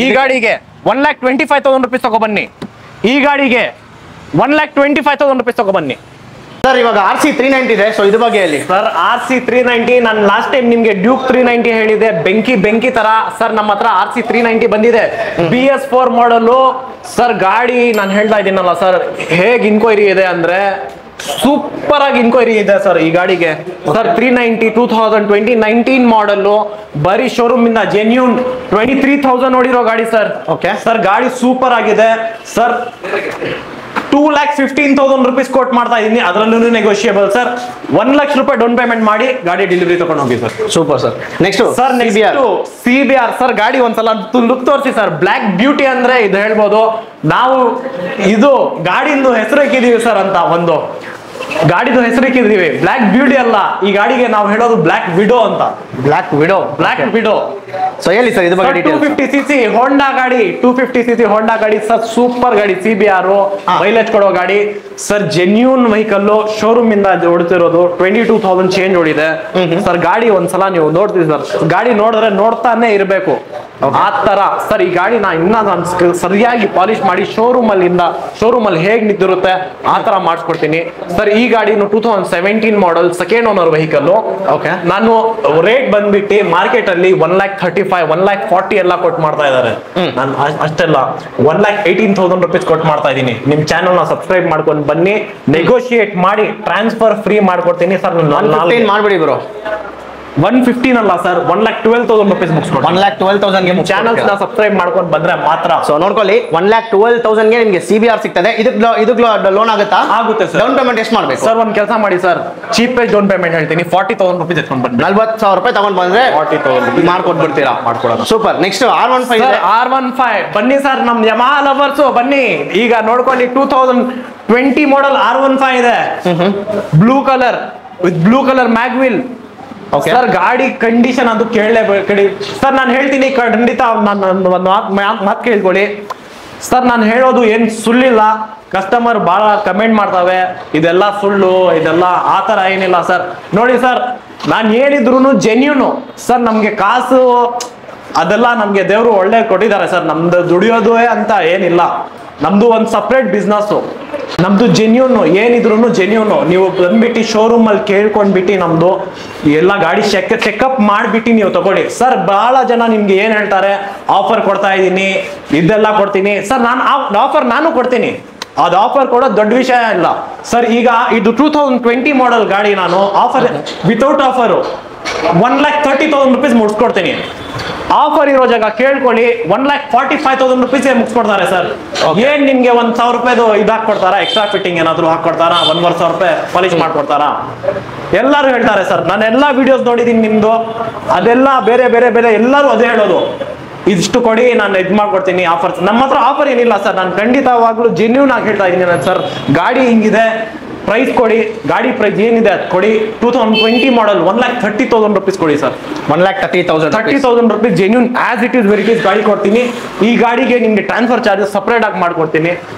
ಈ ಗಾಡಿಗೆ 1,25,000 rupees ತಗೊಬನ್ನಿ. ಈ ಗಾಡಿಗೆ 1,25,000 rupees ತಗೊಬನ್ನಿ ಸರ್. ಇವಾಗ RC 390 ಇದೆ, ಸೊ ಇದ್ರ ಬಗ್ಗೆ ಹೇಳಿ ಸರ್. RC 390 ನಾನು ಲಾಸ್ಟ್ ಟೈಮ್ ನಿಮ್ಗೆ ಡ್ಯೂಕ್ 390 ಹೇಳಿದೆ, ಬೆಂಕಿ ತರ ಸರ್. ನಮ್ಮ ಹತ್ರ RC 390 ಬಂದಿದೆ, BS4 ಮಾಡಲು ಸರ್. ಗಾಡಿ ನಾನು ಹೇಳ್ತಾ ಇದ್ದೀನಲ್ಲ ಸರ್, ಹೇಗೆ ಇನ್ಕ್ವೈರಿ ಇದೆ ಅಂದ್ರೆ ಸೂಪರ್ ಆಗಿ ಇನ್ಕ್ವೈರಿ ಇದೆ ಸರ್ ಈ ಗಾಡಿಗೆ ಸರ್. 390 2019 ಮಾಡಲು, ಬರೀ ಶೋರೂಮ್ ಇಂದ ಜೆನ್ಯೂನ್ 23,000 ನೋಡಿರೋ ಗಾಡಿ ಸರ್. ಓಕೆ ಸರ್, ಗಾಡಿ ಸೂಪರ್ ಆಗಿದೆ ಸರ್. 2,15,000 rupees ಕೋಟ್ ಮಾಡ್ತಾ ಇದೀನಿ, ಅದರಲ್ಲೂ ನೆಗೋಷಿಯೇಬಲ್ ಸರ್. 1 ಲಕ್ಷ ರೂಪಾಯಿ ಡೌನ್ ಪೇಮೆಂಟ್ ಮಾಡಿ ಗಾಡಿ ಡೆಲಿವರಿ ತಗೊಂಡು ಹೋಗಿ sir. Super sir. Next sir, CBR sir. ಗಾಡಿ ಒಂದ್ಸಲ ಲುಕ್ ತೋರಿಸಿ ಸರ್. ಬ್ಲಾಕ್ ಬ್ಯೂಟಿ ಅಂದ್ರೆ ಇದು ಹೇಳ್ಬೋದು ನಾವು. ಇದು ಗಾಡಿಂದು ಹೆಸರು ಇಕ್ಕಿದೀವಿ ಸರ್ ಅಂತ, ಒಂದು ಗಾಡಿದು ಹೆಸರು ಇಕ್ಕಿದೀವಿ. ಬ್ಲಾಕ್ ಬ್ಯೂಟಿ ಅಲ್ಲ, ಈ ಗಾಡಿಗೆ ನಾವು ಹೇಳೋದು ಬ್ಲಾಕ್ ವಿಡೋ ಅಂತ. Black widow. ಸೊ ಹೇಳಿ ಸರ್, ಇದು ಬಗ್ಗೆ 250cc ಹೋಂಡಾ ಗಾಡಿ, 250cc ಹೋಂಡಾ ಗಾಡಿ ಸರ್. ಸೂಪರ್ ಗಾಡಿ, CBR ಮೈಲೇಜ್ ಕೊಡೋ ಗಾಡಿ ಸರ್. ಜೆನ್ಯೂನ್ ವೆಹಿಕಲ್, ಶೋರೂಮ್ ಇಂದ ಹೊಡ್ತಿರೋದು. 22,000 ಚೇಂಜ್ ಹೊಡಿದೆ ಸರ್. ಗಾಡಿ ಒಂದ್ಸಲ ನೀವು ನೋಡ್ತೀವಿ ಸರ್, ಗಾಡಿ ನೋಡಿದ್ರೆ ನೋಡ್ತಾನೆ ಇರಬೇಕು ಆ ತರ ಸರ್. ಈ ಗಾಡಿ ನಾನು ಸರಿಯಾಗಿ ಪಾಲಿಶ್ ಮಾಡಿ ಶೋರೂಮ್ ಅಲ್ಲಿ ಹೇಗ್ ನಿಂತಿರುತ್ತೆ ಆ ತರ ಮಾಡಿಸ್ಕೊಡ್ತೀನಿ ಸರ್. ಈ ಗಾಡಿನು 2017 ಮಾಡಲ್, ಸೆಕೆಂಡ್ ಓನರ್ ವೆಹಿಕಲ್. ಓಕೆ. ನಾನು ರೇಟ್ ಬಂದ್ಬಿಟ್ಟು ಮಾರ್ಕೆಟ್ ಅಲ್ಲಿ 1,35,000 1,40,000 ಎಲ್ಲ ಕೊಟ್ಟು ಮಾಡ್ತಾ ಇದಾರೆ. ನಾನು ಅಷ್ಟೆಲ್ಲ 1,18,000 rupees ಕೊಟ್ಟು ಮಾಡ್ತಾ ಇದೀನಿ. ನಿಮ್ ಚಾನಲ್ ನ ಸಬ್ಸ್ಕ್ರೈಬ್ ಮಾಡ್ಕೊಂಡು ಬನ್ನಿ, ನೆಗೋಷಿಯೇಟ್ ಮಾಡಿ ಟ್ರಾನ್ಸ್ಫರ್ ಫ್ರೀ ಮಾಡ್ಕೊಡ್ತೀನಿ ಸರ್. ಮಾಡ್ಬಿಡಿ ಬ್ರೋ. 115 ಅಲ್ಲ ಸರ್, 1,12,000 rupees ಮುಗಿಸ್ಕೊಡಿ. 1,12,000ಗೆ ಚಾನಲ್ಸ್ ನ ಸಬ್ಸ್ಕ್ರೈಬ್ ಮಾಡ್ಕೊಂಡು ಬಂದ್ರೆ ಮಾತ್ರ. ಸೊ ನೋಡ್ಕೊಳ್ಳಿ, 1,12,000ಗೆ ನಿಮಗೆ CBR ಸಿಗ್ತದೆ. ಇದಕ್ಕೆ ಲೋನ್ ಆಗುತ್ತಾ? ಆಗುತ್ತೆ ಸರ್. ಡೌನ್ ಪೇಮೆಂಟ್ ಎಷ್ಟು ಮಾಡಬೇಕು ಸರ್? ಒಂದ್ ಕೆಲಸ ಮಾಡಿ ಸರ್, ಚೀಪೇಜ್ ಡೌನ್ ಪೇಮೆಂಟ್ ಹೇಳ್ತೀನಿ, 40,000 rupees ಎತ್ಕೊಂಡು ಬನ್ನಿ. 40,000 ರೂಪಾಯಿ ತಗೊಂಡ್ ಬಂದ್ರೆ 40,000 rupees ಮಾಡ್ಕೊಟ್ಬಿಡ್ತೀರಾ? ಮಾಡ್ಕೊಡೋಣ. ಸೂಪರ್. ನೆಕ್ಸ್ಟ್ R15 ಬನ್ನಿ ಸರ್, ನಮ್ ಯಮಾ ಲವರ್ಸ್ ಬನ್ನಿ. ಈಗ ನೋಡ್ಕೊಳ್ಳಿ, 2020 ಮಾಡಲ್ R15 ಇದೆ, blue colour with blue colour mag wheel sir. ಗಾಡಿ ಕಂಡೀಷನ್ ಅದು ಕೇಳಲೇಬೇಡಿ ಸರ್. ನಾನು ಹೇಳ್ತೀನಿ ಖಂಡಿತ, ನಾನು ಒಂದು ಮಾತು ಕೇಳ್ಕೊಳ್ಳಿ ಸರ್. ನಾನು ಹೇಳೋದು ಏನ್ ಸುಳ್ಳಿಲ್ಲ. ಕಸ್ಟಮರ್ ಬಹಳ ಕಮೆಂಟ್ ಮಾಡ್ತಾವೆ, ಇದೆಲ್ಲ ಸುಳ್ಳು, ಇದೆಲ್ಲ ಆ ತರ ಏನಿಲ್ಲ ಸರ್. ನೋಡಿ ಸರ್, ನಾನು ಏನಿದ್ರು ಜೆನ್ಯೂನು ಸರ್. ನಮ್ಗೆ ಕಾಸು ಅದೆಲ್ಲ ನಮ್ಗೆ ದೇವರು ಒಳ್ಳೆ ಕೊಟ್ಟಿದ್ದಾರೆ ಸರ್. ನಮ್ದು ದುಡಿಯೋದು ಅಂತ ಏನಿಲ್ಲ, ನಮ್ದು ಒಂದು ಸಪ್ರೇಟ್ ಬಿಸ್ನೆಸ್ ನಮ್ದು ಜೆನ್ಯೂನ್ ಏನಿದ್ರು ಜೆನ್ಯೂನ್. ನೀವು ಬಂದ್ಬಿಟ್ಟು ಶೋರೂಮ್ ಅಲ್ಲಿ ಕೇಳ್ಕೊಂಡ್ಬಿಟ್ಟು ನಮ್ದು ಎಲ್ಲ ಗಾಡಿ ಚೆಕಪ್ ಮಾಡ್ಬಿಟ್ಟು ನೀವು ತಗೊಳ್ಳಿ ಸರ್. ಬಹಳ ಜನ ನಿಮ್ಗೆ ಏನ್ ಹೇಳ್ತಾರೆ, ಆಫರ್ ಕೊಡ್ತಾ ಇದ್ದೀನಿ, ಇದೆಲ್ಲ ಕೊಡ್ತೀನಿ ಸರ್. ನಾನು ಕೊಡ್ತೀನಿ, ಅದು ಆಫರ್ ಕೊಡೋದು ದೊಡ್ಡ ವಿಷಯ ಇಲ್ಲ ಸರ್. ಈಗ ಇದು 2020 ಮಾಡೆಲ್ ಗಾಡಿ, ನಾನು ಆಫರ್ ವಿತೌಟ್ ಆಫರ್ 1,30,000 ರೂಪೀಸ್ ಮುಗಿಸ್ಕೊಡ್ತೀನಿ. ಆಫರ್ ಇರೋ ಜಾಗ ಕೇಳ್ಕೊಳ್ಳಿ, 1,45,000 ರೂಪೀಸ್ ಮುಗಿಸ್ಕೊಡ್ತಾರೆ ಸರ್. ಏನ್ ನಿಮ್ಗೆ 1,000 ರೂಪಾಯಿದು ಇದಾಕೊಡ್ತಾರ, ಎಕ್ಸ್ಟ್ರಾ ಫಿಟ್ಟಿಂಗ್ ಏನಾದ್ರು ಹಾಕೊಡ್ತಾರ, 1,500 ರೂಪಾಯಿ ಪಾಲಿಶ್ ಮಾಡ್ಕೊಡ್ತಾರ. ಎಲ್ಲರೂ ಹೇಳ್ತಾರೆ ಸರ್, ನಾನು ಎಲ್ಲಾ ವಿಡಿಯೋಸ್ ನೋಡಿದೀನಿ ನಿಮ್ದು, ಅದೆಲ್ಲ ಬೇರೆ ಬೇರೆ ಬೇರೆ ಎಲ್ಲರೂ ಅದೇ ಹೇಳೋದು, ಇಷ್ಟು ಕೊಡಿ ನಾನು ಇದು ಮಾಡ್ಕೊಡ್ತೀನಿ ಆಫರ್. ನಮ್ಮ ಹತ್ರ ಆಫರ್ ಏನಿಲ್ಲ ಸರ್. ನಾನು ಖಂಡಿತವಾಗ್ಲೂ ಜೆನ್ಯೂನ್ ಆಗಿ ಹೇಳ್ತಾ ಇದ್ದೀನಿ ನಾನು ಸರ್. ಗಾಡಿ ಹಿಂಗಿದೆ, ಪ್ರೈಸ್ ಕೊಡಿ, ಗಾಡಿ ಪ್ರೈಸ್ ಏನಿದೆ ಅದು ಕೊಡಿ. 2020 ಮಾಡೆಲ್ 1,30,000 ರೂಪೀಸ್ ಕೊಡಿ sir. 1,30,000 rupees genuine as it is ವೆರಿಟೀಸ್ ಗಾಡಿ ಕೊಡ್ತೀನಿ. ಈ ಗಾಡಿಗೆ ನಿಮ್ಗೆ ಟ್ರಾನ್ಸ್ಫರ್ ಚಾರ್ಜಸ್ ಸಪರೇಟ್ ಆಗಿ ಮಾಡ್ಕೊಡ್ತೀನಿ.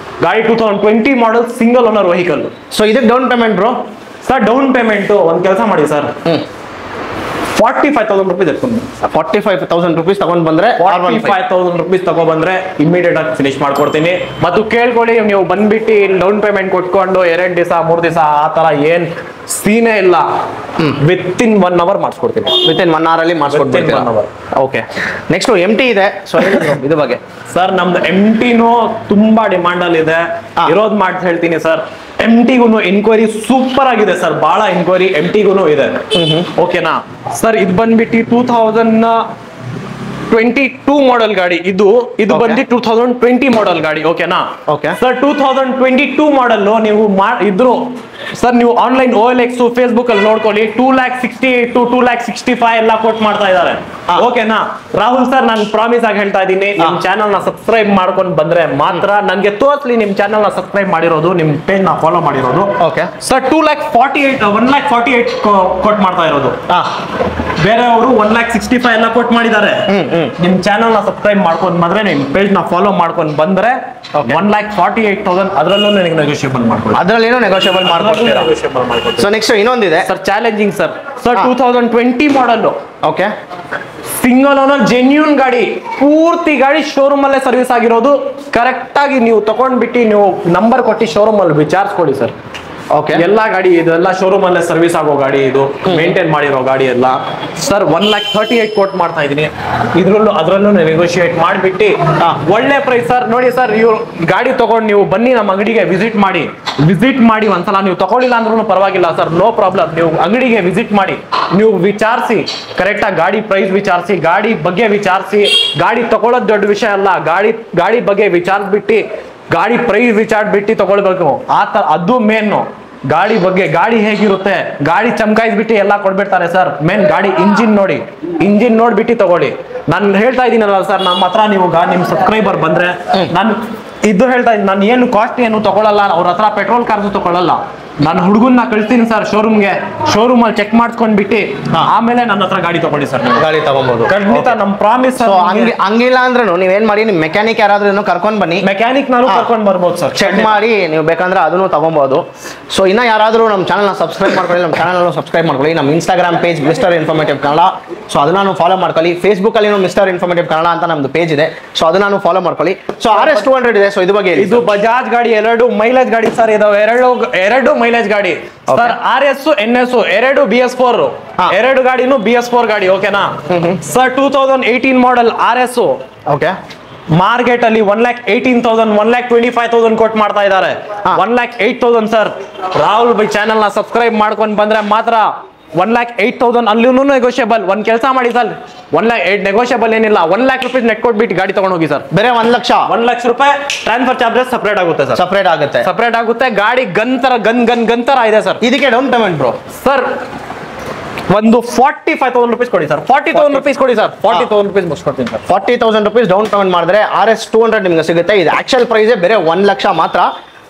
ಗಾಡಿ 2020 model single owner vehicle. So ಇದಕ್ಕೆ down payment bro? Sir down payment ಒಂದು ಕೆಲಸ ಮಾಡಿ ಸರ್, 45,000 ರೂಪೀಸ್ ಎತ್ಕೊಂಡು 45,000 ರೂಪೀಸ್ ತಗೊಂಡ್ ಬಂದ್ರೆ 45,000 ರೂಪೀಸ್ ತಗೊಬಂದ್ರೆ ಇಮಿಡಿಯೇಟ್ ಆಗಿ ಫಿನಿಶ್ ಮಾಡ್ಕೊಡ್ತೀನಿ. ಮತ್ತು ಕೇಳ್ಕೊಳ್ಳಿ, ನೀವು ಬಂದ್ಬಿಟ್ಟು ಡೌನ್ ಪೇಮೆಂಟ್ ಕೊಟ್ಕೊಂಡು 2 ದಿವಸ 3 ದಿವಸ ಆ ತರ ಏನ್ ಸೀನೇ ಇಲ್ಲ. ವಿತಿನ್ 1 ಅವರ್ ಮಾಡಿಸ್ಕೊಡ್ತೀನಿ. ವಿತಿನ್ 1 ಅವರ್ ಅಲ್ಲಿ ಮಾಡಿಸ್ಕೊಡ್ತೀನಿ. ಓಕೆ, ನೆಕ್ಸ್ಟ್ MT ಇದೆ. ಸೊ ಇದ್ರ ಬಗ್ಗೆ ಸರ್, ನಮ್ದು MTನೂ ತುಂಬಾ ಡಿಮಾಂಡ್ ಅಲ್ಲಿ ಇದೆ. ಇರೋದ್ ಮಾಡಿ ಹೇಳ್ತೀನಿ ಸರ್, MTಗೂ ಎನ್ಕ್ವೈರಿ ಸೂಪರ್ ಆಗಿದೆ ಸರ್. ಬಹಳ ಎನ್ಕ್ವೈರಿ MTಗೂ ಇದೆ. ಓಕೆನಾ ಸರ್, ಇದು ಬಂದ್ಬಿಟ್ಟು 2022 ಮಾಡೆಲ್ ಗಾಡಿ. ಇದು ಬಂದು 2020 ಮಾಡೆಲ್ ಗಾಡಿ. ಓಕೆನಾ ಸರ್, 2022 ಮಾಡೆಲ್ ನೀವು ಇದ್ರು ಸರ್, ನೀವು ಆನ್ಲೈನ್ OLX ಫೇಸ್ಬುಕ್ ಅಲ್ಲಿ ನೋಡ್ಕೊಳ್ಳಿ, 2,68,000 to 2,65,000 ಎಲ್ಲ ಕೋಟ್ ಮಾಡ್ತಾ ಇದ್ದಾರೆ. ಓಕೆನಾ ರಾಹುಲ್ ಸರ್, ನಾನು ಪ್ರಾಮಿಸ್ ಆಗಿ ಹೇಳ್ತಾ ಇದ್ದೀನಿ, ನಿಮ್ ಚಾನಲ್ ನ ಸಬ್ಸ್ಕ್ರೈಬ್ ಮಾಡ್ಕೊಂಡು ಬಂದ್ರೆ ಮಾತ್ರ ನನ್ಗೆ ತೋರಿಸ್ಲಿ ನಿಮ್ ಚಾನಲ್ ನ ಸಬ್ಸ್ಕ್ರೈಬ್ ಮಾಡಿರೋದು, ನಿಮ್ ಪೇಜ್ ನ ಫಾಲೋ ಮಾಡಿರೋದು. ಓಕೆ ಸರ್, 1,48,000 ಕೋಟ್ ಮಾಡ್ತಾ ಇರೋದು. ಬೇರೆಯವರು 1,65,000 ಎಲ್ಲ ಕೋಟ್ ಮಾಡಿದ್ದಾರೆ. ನಿಮ್ ಚಾನಲ್ ನ ಸಬ್ಸ್ಕ್ರೈಬ್ ಮಾಡ್ಕೊಂಡು ಬಂದ್ರೆ, ನಿಮ್ ಪೇಜ್ ನ ಫಾಲೋ ಮಾಡ್ಕೊಂಡು ಬಂದ್ರೆ 1,48,000 ಅದರಲ್ಲೂ ನನಗೆ ನೆಗೋಷಿಯಬಲ್ ಮಾಡ್ಕೊಳ್ಳಿ. ಅದ್ರಲ್ಲಿ ಏನೋ ನೆಗೋಷಿಯಬಲ್ ಮಾಡ್ಕೊಡ್ತೀರಾ? ಸೊ ನೆಕ್ಸ್ಟ್ ಇನ್ನೊಂದಿದೆ sir, challenging sir. 2020 model. Okay, single owner genuine ಗಾಡಿ, ಪೂರ್ತಿ ಗಾಡಿ ಶೋರೂಮ್ ಅಲ್ಲೇ ಸರ್ವಿಸ್ ಆಗಿರೋದು. ಕರೆಕ್ಟ್ ಆಗಿ ನೀವು ತಗೊಂಡ್ಬಿಟ್ಟು ನೀವು ನಂಬರ್ ಕೊಟ್ಟು ಶೋರೂಮ್ ಅಲ್ಲಿ ವಿಚಾರಿಸ್ಕೊಳ್ಳಿ ಸರ್. ಓಕೆ, ಎಲ್ಲಾ ಗಾಡಿ ಇದೆಲ್ಲ ಶೋರೂಮ್ ಅಲ್ಲೇ ಸರ್ವಿಸ್ ಆಗೋ ಗಾಡಿ, ಇದು ಮೇಂಟೈನ್ ಮಾಡಿರೋ ಗಾಡಿ ಎಲ್ಲ ಸರ್. 1,38,000 ಕೋಟ್ ಮಾಡ್ತಾ ಇದೀನಿ. ಅದ್ರಲ್ಲೂ ನೆಗೋಷಿಯೇಟ್ ಮಾಡ್ಬಿಟ್ಟು ಒಳ್ಳೆ ಪ್ರೈಸ್ ಸರ್. ನೋಡಿ ಸರ್, ಇವ್ರು ಗಾಡಿ ತಗೊಂಡು ನೀವು ಬನ್ನಿ ನಮ್ಮ ಅಂಗಡಿಗೆ ವಿಸಿಟ್ ಮಾಡಿ ಒಂದ್ಸಲ. ನೀವು ತಗೊಳ್ಳಿಲ್ಲ ಅಂದ್ರೂ ಪರವಾಗಿಲ್ಲ ಸರ್, ನೋ ಪ್ರಾಬ್ಲಮ್. ನೀವು ಅಂಗಡಿಗೆ ವಿಸಿಟ್ ಮಾಡಿ, ನೀವು ವಿಚಾರಿಸಿ, ಕರೆಕ್ಟ್ ಆಗಿ ಗಾಡಿ ಪ್ರೈಸ್ ವಿಚಾರಿಸಿ, ಗಾಡಿ ಬಗ್ಗೆ ವಿಚಾರಿಸಿ. ಗಾಡಿ ತಗೊಳ್ಳೋದು ದೊಡ್ಡ ವಿಷಯ ಅಲ್ಲ, ಗಾಡಿ ಬಗ್ಗೆ ವಿಚಾರಿಸ್ಬಿಟ್ಟು, ಗಾಡಿ ಪ್ರೈಸ್ ವಿಚಾರಿಸ್ಬಿಟ್ಟು ತಗೊಳ್ಬೇಕು. ಅದು ಮೇನ್. ಗಾಡಿ ಬಗ್ಗೆ, ಗಾಡಿ ಹೇಗಿರುತ್ತೆ, ಗಾಡಿ ಚಮಕಾಯಿಸ್ಬಿಟ್ಟು ಎಲ್ಲ ಕೊಡ್ಬಿಡ್ತಾರೆ ಸರ್. ಮೇನ್ ಗಾಡಿ ಇಂಜಿನ್ ನೋಡ್ಬಿಟ್ಟು ತಗೊಳ್ಳಿ. ನಾನು ಹೇಳ್ತಾ ಇದ್ದೀನಲ್ಲ ಸರ್, ನಮ್ಮ ಹತ್ರ ನೀವು ನಿಮ್ ಸಬ್ಸ್ಕ್ರೈಬರ್ ಬಂದ್ರೆ, ನಾನು ಇದು ಹೇಳ್ತಾ ಇದ್ದೀನಿ, ನಾನು ಏನು ಕಾಸ್ಟ್ ಏನು ತಗೊಳ್ಳಲ್ಲ, ಅವ್ರ ಹತ್ರ ಪೆಟ್ರೋಲ್ ಕಾರ್ಸು ತಗೊಳ್ಳಲ್ಲ. ನಾನು ಹುಡುಗನ್ನ ಕಳಿಸ್ತೀನಿ ಸರ್ ಶೋರೂಮ್ಗೆ, ಶೋರೂಮ್ ಅಲ್ಲಿ ಚೆಕ್ ಮಾಡ್ಸ್ಕೊಂಡ್ಬಿಟ್ಟು ಆಮೇಲೆ ನನ್ನ ಹತ್ರ ಗಾಡಿ ತಗೊಳ್ಳಿ ಸರ್. ಗಾಡಿ ತಗೊಬಹುದು ಖಂಡಿತ, ನಮ್ ಪ್ರಾಮಿಸ್. ಹಂಗಿಲ್ಲ ಅಂದ್ರೂ ನೀವೇನ್ ಮಾಡಿ, ನಿಮ್ ಮೆಕ್ಯಾನಿಕ್ ಯಾರಾದ್ರೂ ಕರ್ಕೊಂಡ್ ಬನ್ನಿ, ಮೆಕ್ಯಾನಿಕ್ ನಾನು ಕರ್ಕೊಂಡ್ ಬರ್ಬೋದು ಸರ್. ಚೆಕ್ ಮಾಡಿ ನೀವು ಬೇಕಂದ್ರೆ ಅದನ್ನು ತಗೊಬಹುದು. ಸೊ ಇನ್ನ ಯಾರಾದ್ರೂ ನಮ್ಮ ಚಾನಲ್ ನ ಸಬ್ಸ್ಕ್ರೈಬ್ ಮಾಡ್ಕೊಳ್ಳಿ, ನಮ್ಮ ಚಾನಲ್ ಸಬ್ಸ್ಕ್ರೈಬ್ ಮಾಡ್ಕೊಳ್ಳಿ. ನಮ್ಮ Instagram page mister informative Kannada, so ಅದನ್ನ ಫಾಲೋ ಮಾಡ್ಕೊಳ್ಳಿ. ಫೇಸ್ಬುಕ್ ಅಲ್ಲಿ ಮಿಸ್ಟರ್ ಇನ್ಫಾರ್ಮೇಟಿವ್ ಕನ್ನಡ ಅಂತ ನಮ್ದು ಪೇಜ್ ಇದೆ, ಸೊ ಅದನ್ನ ಫಾಲೋ ಮಾಡ್ಕೊಳ್ಳಿ. ಸೊ RS 200 ಇದೆ. ಸೊ ಇದು ಬಗ್ಗೆ, ಇದು ಬಜಾಜ್ ಗಾಡಿ, 2 ಮೈಲೇಜ್ ಗಾಡಿ ಸರ್. ಇದಾವೆ ಎರಡು ಮೈಲೇಜ್ ಗಾಡಿ sir. RS NS 2 BS4, 2 ಗಾಡಿನೂ BS4 ಗಾಡಿ. ಓಕೆನಾ sir, 2018 model RS. Okay, market ಅಲ್ಲಿ 1,18,000 1,25,000 ಕೋಟ್ ಮಾಡ್ತಾ ಇದ್ದಾರೆ. 1,08,000 ಸರ್. ರಾಹುಲ್ ಬೈ ಚಾನಲ್ ನ ಸಬ್ಸ್ಕ್ರೈಬ್ ಮಾಡ್ಕೊಂಡು ಬಂದ್ರೆ ಮಾತ್ರ 1,08,000 ಅಲ್ಲೂ ನೆಗೋಷಿಯಬಲ್. ಒಂದ್ ಕೆಲಸ ಮಾಡಿ ಸರ್, 1,08,000 ನೆಗೋಷಿಯಬಲ್ ಏನಿಲ್ಲ, 1,00,000 ರೂಪಾಯಿ ನೆಟ್ ಕೊಟ್ಬಿಟ್ಟು ಗಾಡಿ ತಗೊಂಡು ಹೋಗಿ ಸರ್. ಬೇರೆ 1,00,000 ರೂಪಾಯಿ ಟ್ರಾನ್ಸ್ಫರ್ ಚಾರ್ಜಸ್ ಸಪರೇಟ್ ಆಗುತ್ತೆ ಸರ್. ಸಪರೇಟ್ ಆಗುತ್ತೆ. ಗಾಡಿ ಗನ್ ತರ ಇದೆ ಸರ್. ಇದಕ್ಕೆ ಡೌನ್ ಪೇಮೆಂಟ್ ಬ್ರೋ ಸರ್ ಒಂದು 45,000 ರೂಪೀಸ್ ಕೊಡಿ ಸರ್. 40,000 ರೂಪೀಸ್ ಕೊಡಿ ಸರ್. 40,000 ರೂಪೀಸ್ ಮುಗಿಸ್ಕೊಡ್ತೀನಿ ಸರ್. 40,000 ರೂಪೀಸ್ ಡೌನ್ ಪೇಮೆಂಟ್ ಮಾಡಿದ್ರೆ RS 200 ನಿಮ್ಗೆ ಸಿಗುತ್ತೆ. ಇದು ಆಕ್ಚುಯಲ್ ಪ್ರೈಸ್ ಬೇರೆ 1,00,000 ಮಾತ್ರ.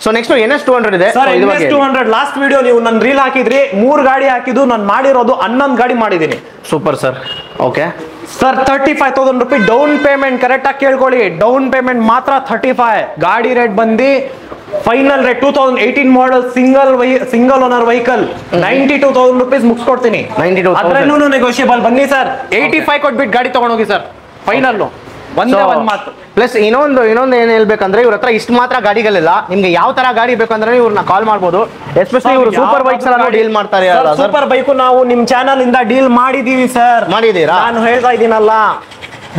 ಸೊ ನೆಕ್ಸ್ಟ್ NS 200 ಇದೆ. ಸರ್, NS 200 ಲಾಸ್ಟ್ ವಿಡಿಯೋ ನೀವು ನನ್ನ ರೀಲ್ ಹಾಕಿದ್ರಿ, 3 ಗಾಡಿ ಹಾಕಿದ್ದು, ನಾನು ಮಾಡಿರೋದು 11 ಗಾಡಿ ಮಾಡಿದ್ದೀನಿ. Super sir. ಓಕೆ ಸರ್, 35,000 ರೂಪಾಯಿ ಡೌನ್ ಪೇಮೆಂಟ್. ಕರೆಕ್ಟ್ ಆಗಿ ಕೇಳ್ಕೊಳ್ಳಿ, ಡೌನ್ ಪೇಮೆಂಟ್ ಮಾತ್ರ 35. ಗಾಡಿ ರೇಟ್ ಬಂದು final rate 2018 model single owner vehicle 92,000 rupees ಮುಗಿಸ್ಕೊಡ್ತೀನಿ. 92,000 ಅದ್ರಲ್ಲೂ ನೆಗೋಷಿಯಬಲ್. ಬನ್ನಿ ಸರ್, 85 ಕೊಟ್ಬಿಟ್ಟು ಗಾಡಿ ತಗೊಂಡೋಗಿ ಸರ್. ಫೈನಲ್ ಒಂದೇ ಒಂದ್ ಮಾತು. ಪ್ಲಸ್ ಇನ್ನೊಂದು ಏನ್ ಹೇಳ್ಬೇಕಂದ್ರೆ ಇವ್ರ ಹತ್ರ ಇಷ್ಟು ಮಾತ್ರ ಗಾಡಿಗಳಿಲ್ಲ. ನಿಮ್ಗೆ ಯಾವ ತರ ಗಾಡಿ ಬೇಕಂದ್ರೆ ಇವ್ರನ್ನ ಕಾಲ್ ಮಾಡ್ಬೋದು. ಎಸ್ಪೆಷಲಿ ಇವರು ಸೂಪರ್ ಬೈಕ್ಸ್ ಎಲ್ಲ ಡೀಲ್ ಮಾಡ್ತಾರೆ. ಸೂಪರ್ ಬೈಕ್ ನಾವು ನಿಮ್ ಚಾನಲ್ ಇಂದ ಡೀಲ್ ಮಾಡಿದೀವಿ ಸರ್. ಮಾಡಿದೀರಾ? ನಾನು ಹೇಳ್ತಾ ಇದ್ದೀನಲ್ಲ,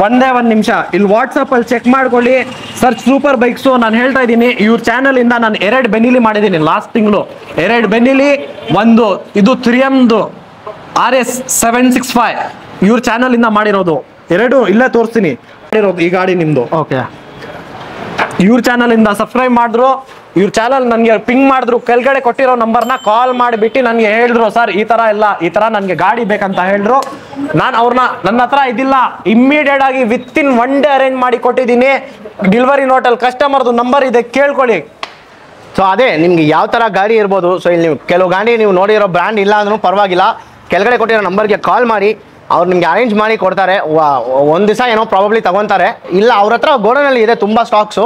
ಒಂದ್ ನಿಮಿಷ ಇಲ್ಲಿ ವಾಟ್ಸಪ್ ಅಲ್ಲಿ ಚೆಕ್ ಮಾಡ್ಕೊಳ್ಳಿ. Search super bikes. ನಾನು ಹೇಳ್ತಾ ಇದ್ದೀನಿ, ಇವ್ರ ಚಾನಲ್ ಇಂದ ನಾನು 2 ಬೆನ್ನಿಲಿ ಮಾಡಿದ್ದೀನಿ ಲಾಸ್ಟ್ ತಿಂಗಳು. 2 ಬೆನ್ನಿಲಿ, ಒಂದು ಇದು 3M RS 765 ಇವ್ರ ಚಾನಲ್ ಇಂದ ಮಾಡಿರೋದು. 2 ಇಲ್ಲೇ ತೋರಿಸ್ತೀನಿ ಮಾಡಿರೋದು. ಈ ಗಾಡಿ ನಿಮ್ದು. ಓಕೆ. ಇವ್ರ ಚಾನಲ್ ಇಂದ ಸಬ್ಸ್ಕ್ರೈಬ್ ಮಾಡಿದ್ರು. ಇವ್ರ ಚಾನಲ್ ನನಗೆ ಪಿಂಗ್ ಮಾಡಿದ್ರು. ಕೆಳಗಡೆ ಕೊಟ್ಟಿರೋ ನಂಬರ್ನ ಕಾಲ್ ಮಾಡಿಬಿಟ್ಟು ನನಗೆ ಹೇಳಿದ್ರು, ಸರ್ ಈ ತರ ಇಲ್ಲ, ಈ ತರ ನನಗೆ ಗಾಡಿ ಬೇಕಂತ ಹೇಳಿದ್ರು. ನಾನು ಅವ್ರನ್ನ ನನ್ನ ಹತ್ರ ಇದಿಲ್ಲ, ಇಮ್ಮಿಡಿಯೇಟ್ ಆಗಿ ವಿತಿನ್ 1 ಡೇ ಅರೇಂಜ್ ಮಾಡಿ ಕೊಟ್ಟಿದ್ದೀನಿ. ಡೆಲಿವರಿ ನೋಟಲ್ಲಿ ಕಸ್ಟಮರ್ದು ನಂಬರ್ ಇದೆ, ಕೇಳ್ಕೊಳ್ಳಿ. ಸೊ ಅದೇ ನಿಮ್ಗೆ ಯಾವ ತರ ಗಾಡಿ ಇರ್ಬೋದು. ಸೊ ಇಲ್ಲಿ ನೀವು ಕೆಲವು ಗಾಡಿ ನೀವು ನೋಡಿರೋ ಬ್ರ್ಯಾಂಡ್ ಇಲ್ಲ ಅಂದ್ರೂ ಪರವಾಗಿಲ್ಲ, ಕೆಳಗಡೆ ಕೊಟ್ಟಿರೋ ನಂಬರ್ಗೆ ಕಾಲ್ ಮಾಡಿ ಅವ್ರು ನಿಮ್ಗೆ ಅರೇಂಜ್ ಮಾಡಿ ಕೊಡ್ತಾರೆ. ಒಂದು ದಿವಸ ಏನೋ ಪ್ರಾಬಬ್ಲಿ ತಗೊಂತಾರೆ. ಇಲ್ಲ ಅವ್ರ ಹತ್ರ ಗೋಡನಲ್ಲಿ ಇದೆ ತುಂಬಾ ಸ್ಟಾಕ್ಸು.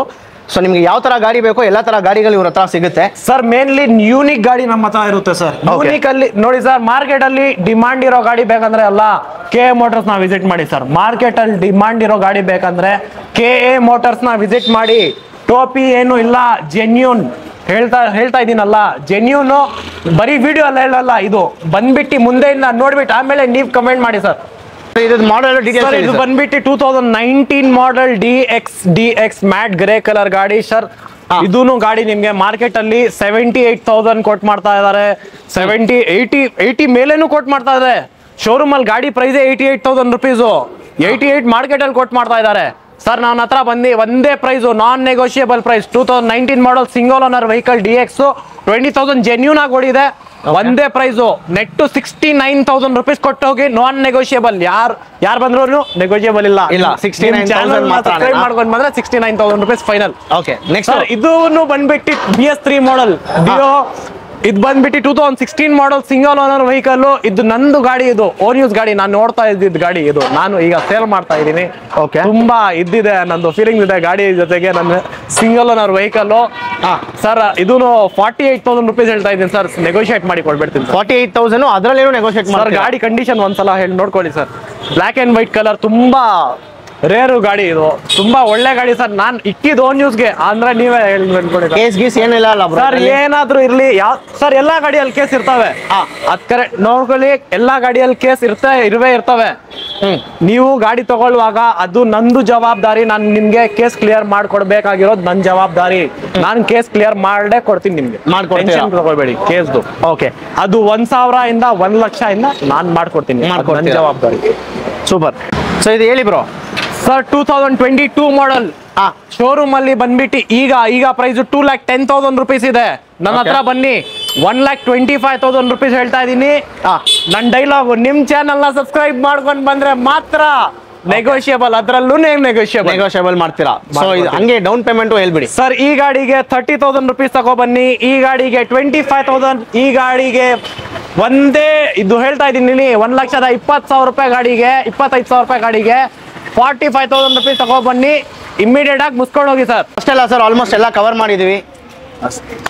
ಸೊ ನಿಮ್ಗೆ ಯಾವ ತರ ಗಾಡಿ ಬೇಕೋ ಎಲ್ಲ ತರ ಗಾಡಿಗಳು ಇವ್ರ ಹತ್ರ ಸಿಗುತ್ತೆ ಸರ್. ಮೇನ್ಲಿ ಯೂನಿಕ್ ಗಾಡಿ ನಮ್ಮ ಹತ್ರ ಇರುತ್ತೆ ಸರ್. ಯೂನಿಕ್ ಅಲ್ಲಿ ನೋಡಿ ಸರ್, ಮಾರ್ಕೆಟ್ ಅಲ್ಲಿ ಡಿಮಾಂಡ್ ಇರೋ ಗಾಡಿ ಬೇಕಂದ್ರೆ ಅಲ್ಲ KA ಮೋಟರ್ಸ್ ನ ವಿಸಿಟ್ ಮಾಡಿ ಸರ್. ಮಾರ್ಕೆಟ್ ಅಲ್ಲಿ ಡಿಮಾಂಡ್ ಇರೋ ಗಾಡಿ ಬೇಕಂದ್ರೆ KA ಮೋಟರ್ಸ್ ನ ವಿಸಿಟ್ ಮಾಡಿ. ಟೋಪಿ ಏನು ಇಲ್ಲ, ಜೆನ್ಯೂನ್ ಹೇಳ್ತಾ ಇದೀನಲ್ಲ, ಜೆನ್ಯೂನ್. ಬರೀ ವಿಡಿಯೋ ಅಲ್ಲ ಹೇಳಲ್ಲ, ಇದು ಬಂದ್ಬಿಟ್ಟು ಮುಂದೆಯಿಂದ ನೋಡ್ಬಿಟ್ಟು ಆಮೇಲೆ ನೀವು ಕಮೆಂಟ್ ಮಾಡಿ ಸರ್. ಇದು ಮಾಡೆಲ್ ಡೀಟೇಲ್ಸ್ ಇದು ಬಂದ್ಬಿಟ್ಟು 2019 model DX matte grey colour ಗಾಡಿ ಸರ್. ಇದೂನು ಗಾಡಿ ನಿಮ್ಗೆ ಮಾರ್ಕೆಟ್ ಅಲ್ಲಿ 78,000 ಕೊಟ್ ಮಾಡ್ತಾ ಇದಾರೆ. 80 ಮೇಲೇನು ಕೊಟ್ ಮಾಡ್ತಾ ಇದಾರೆ. ಶೋರೂಮ್ ಅಲ್ಲಿ ಗಾಡಿ ಪ್ರೈಸ್ 88,000 ರುಪೀಸು. 88 ಮಾರ್ಕೆಟ್ ಅಲ್ಲಿ ಕೊಟ್ ಮಾಡ್ತಾ ಇದಾರೆ ಸರ್. ನನ್ನ ಹತ್ರ ಬಂದು ಒಂದೇ price, non negotiable price. 2019 model single owner vehicle DX 20,000 genuine ಆಗಿ ಓಡಿದೆ. ಒಂದೇ ಪ್ರೈಸು. ನೆಟ್ 69,000 ರುಪೀಸ್ ಕೊಟ್ಟೋಗಿ, ನಾನ್ ನೆಗೋಷಿಯಬಲ್. ಯಾರು ಬಂದ್ರು ನೆಗೋಷಿಯಬಲ್ ಇಲ್ಲ. 69,000 ಸಬ್ಸ್ಕ್ರೈಬ್ ಮಾಡ್ಕೊಂಡು ಬಂದ್ರೆ 69,000 rupees final. Okay. Next sir ಇದು ಬಂದ್ಬಿಟ್ಟು BS3 ಮಾಡೆಲ್ ಡಿಯೋ. ಇದು ಬಂದ್ಬಿಟ್ಟು 2016 ಮಾಡೆಲ್ ಸಿಂಗಲ್ ಓನರ್ ವೆಹಿಕಲ್. ಇದು ನಂದು ಗಾಡಿ, ಇದು ಓನ್ ಯೂಸ್ ಗಾಡಿ. ನಾನು ನೋಡ್ತಾ ಇದ್ದಿದ್ದು ಗಾಡಿ ಇದು. ನಾನು ಈಗ ಸೇಲ್ ಮಾಡ್ತಾ ಇದ್ದೀನಿ. ಓಕೆ. ತುಂಬಾ ಇದ್ದಿದೆ, ನಂದು ಫೀಲಿಂಗ್ ಇದೆ ಗಾಡಿ ಜೊತೆಗೆ. ನನ್ನ ಸಿಂಗಲ್ ಓನರ್ ವೆಹಿಕಲ್ ಸರ್. ಇದೂನು 48,000 ರುಪೀಸ್ ಹೇಳ್ತಾ ಇದ್ದೀನಿ ಸರ್. ನೆಗೋಷಿಯೇಟ್ ಮಾಡಿ ಕೊಡ್ಬಿಡ್ತೀನಿ. 48,000 ಅದರಲ್ಲೇನು ನೆಗೋಷಿಯೇಟ್ ಸರ್ ಗಾಡಿ ಕಂಡೀಷನ್ ಒಂದ್ಸಲ ಹೇಳಿ ನೋಡ್ಕೊಳ್ಳಿ sir. Black and white colour, ತುಂಬಾ ರೇರು ಗಾಡಿ ಇದು. ತುಂಬಾ ಒಳ್ಳೆ ಗಾಡಿ ಸರ್. ನಾನು ಇಕ್ಕಿದ್ ಓನ್ ಯೂಸ್ಗೆ ಅಂದ್ರೆ ನೀವೇ ಹೇಳಿ ಅನ್ಕೊಳ್ಳಿ. ಕೇಸ್ ಗೀಸ್ ಏನಿಲ್ಲ ಅಲ್ಲ ಸರ್? ಏನಾದ್ರೂ ಇರ್ಲಿ. ಸರ್ ಎಲ್ಲಾ ಗಾಡಿಯಲ್ಲಿ ಕೇಸ್ ಇರ್ತವೆ. ಅದ್ ಕರೆಕ್ಟ್ ನೋಡ್ಕೊಳ್ಳಿ. ಎಲ್ಲಾ ಗಾಡಿಯಲ್ಲಿ ಕೇಸ್ ಇರ್ತವೆ. ನೀವು ಗಾಡಿ ತಗೊಳ್ಳುವಾಗ ಅದು ನಂದು ಜವಾಬ್ದಾರಿ. ನಾನು ನಿಮ್ಗೆ ಕೇಸ್ ಕ್ಲಿಯರ್ ಮಾಡ್ಕೊಡ್ಬೇಕಾಗಿರೋದು ನನ್ನ ಜವಾಬ್ದಾರಿ. ನಾನು ಕೇಸ್ ಕ್ಲಿಯರ್ ಮಾಡೇ ಕೊಡ್ತೀನಿ ನಿಮ್ಗೆ. ಟೆನ್ಷನ್ ತಗೊಳ್ಬೇಡಿ ಕೇಸ್ದು. ಓಕೆ. ಅದು 1,000 ಇಂದ 1,00,000 ಇಂದ ನಾನು ಮಾಡ್ಕೊಡ್ತೀನಿ. ನನ್ನ ಜವಾಬ್ದಾರಿ. ಸೂಪರ್. ಸೊ ಇದು ಹೇಳಿ ಬ್ರೋ. ಸರ್ 2022 ಮಾಡೆಲ್ ಶೋರೂಮ್ ಅಲ್ಲಿ ಬಂದ್ಬಿಟ್ಟು ಈಗ ಪ್ರೈಸ್ 2,10,000 ರುಪೀಸ್ ಇದೆ. ನನ್ನ ಹತ್ರ ಬನ್ನಿ 1,25,000 ರುಪೀಸ್ ಹೇಳ್ತಾ ಇದೀನಿ. ನನ್ನ ಡೈಲಾಗು, ನಿಮ್ ಚಾನಲ್ ನ ಸಬ್ಸ್ಕ್ರೈಬ್ ಮಾಡ್ಕೊಂಡು ಬಂದ್ರೆ ಮಾತ್ರ ನೆಗೋಷಿಯಬಲ್. ಅದ್ರಲ್ಲೂ ನೆಗೋಷಿಯಬಲ್ ಮಾಡ್ತೀರಾ? ಸೊ ಹಂಗೆ ಡೌನ್ ಪೇಮೆಂಟ್ ಹೇಳ್ಬಿಡಿ ಸರ್. ಈ ಗಾಡಿಗೆ 30,000 ರುಪೀಸ್ ತಗೋ ಬನ್ನಿ. ಈ ಗಾಡಿಗೆ 25,000. ಈ ಗಾಡಿಗೆ ಒಂದೇ ಇದು ಹೇಳ್ತಾ ಇದ್ದೀನಿ, 1,20,000 ರೂಪಾಯಿ ಗಾಡಿಗೆ, 25,000 ರೂಪಾಯಿ ಗಾಡಿಗೆ 45,000 ರುಪೀಸ್ ತಗೋ ಬನ್ನಿ. ಇಮಿಡಿಯೇಟ್ ಆಗಿ ಮುಸ್ಕೊಂಡು ಹೋಗಿ ಸರ್. ಅಷ್ಟೆಲ್ಲ ಸರ್, ಆಲ್ಮೋಸ್ಟ್ ಎಲ್ಲ ಕವರ್ ಮಾಡಿದೀವಿ.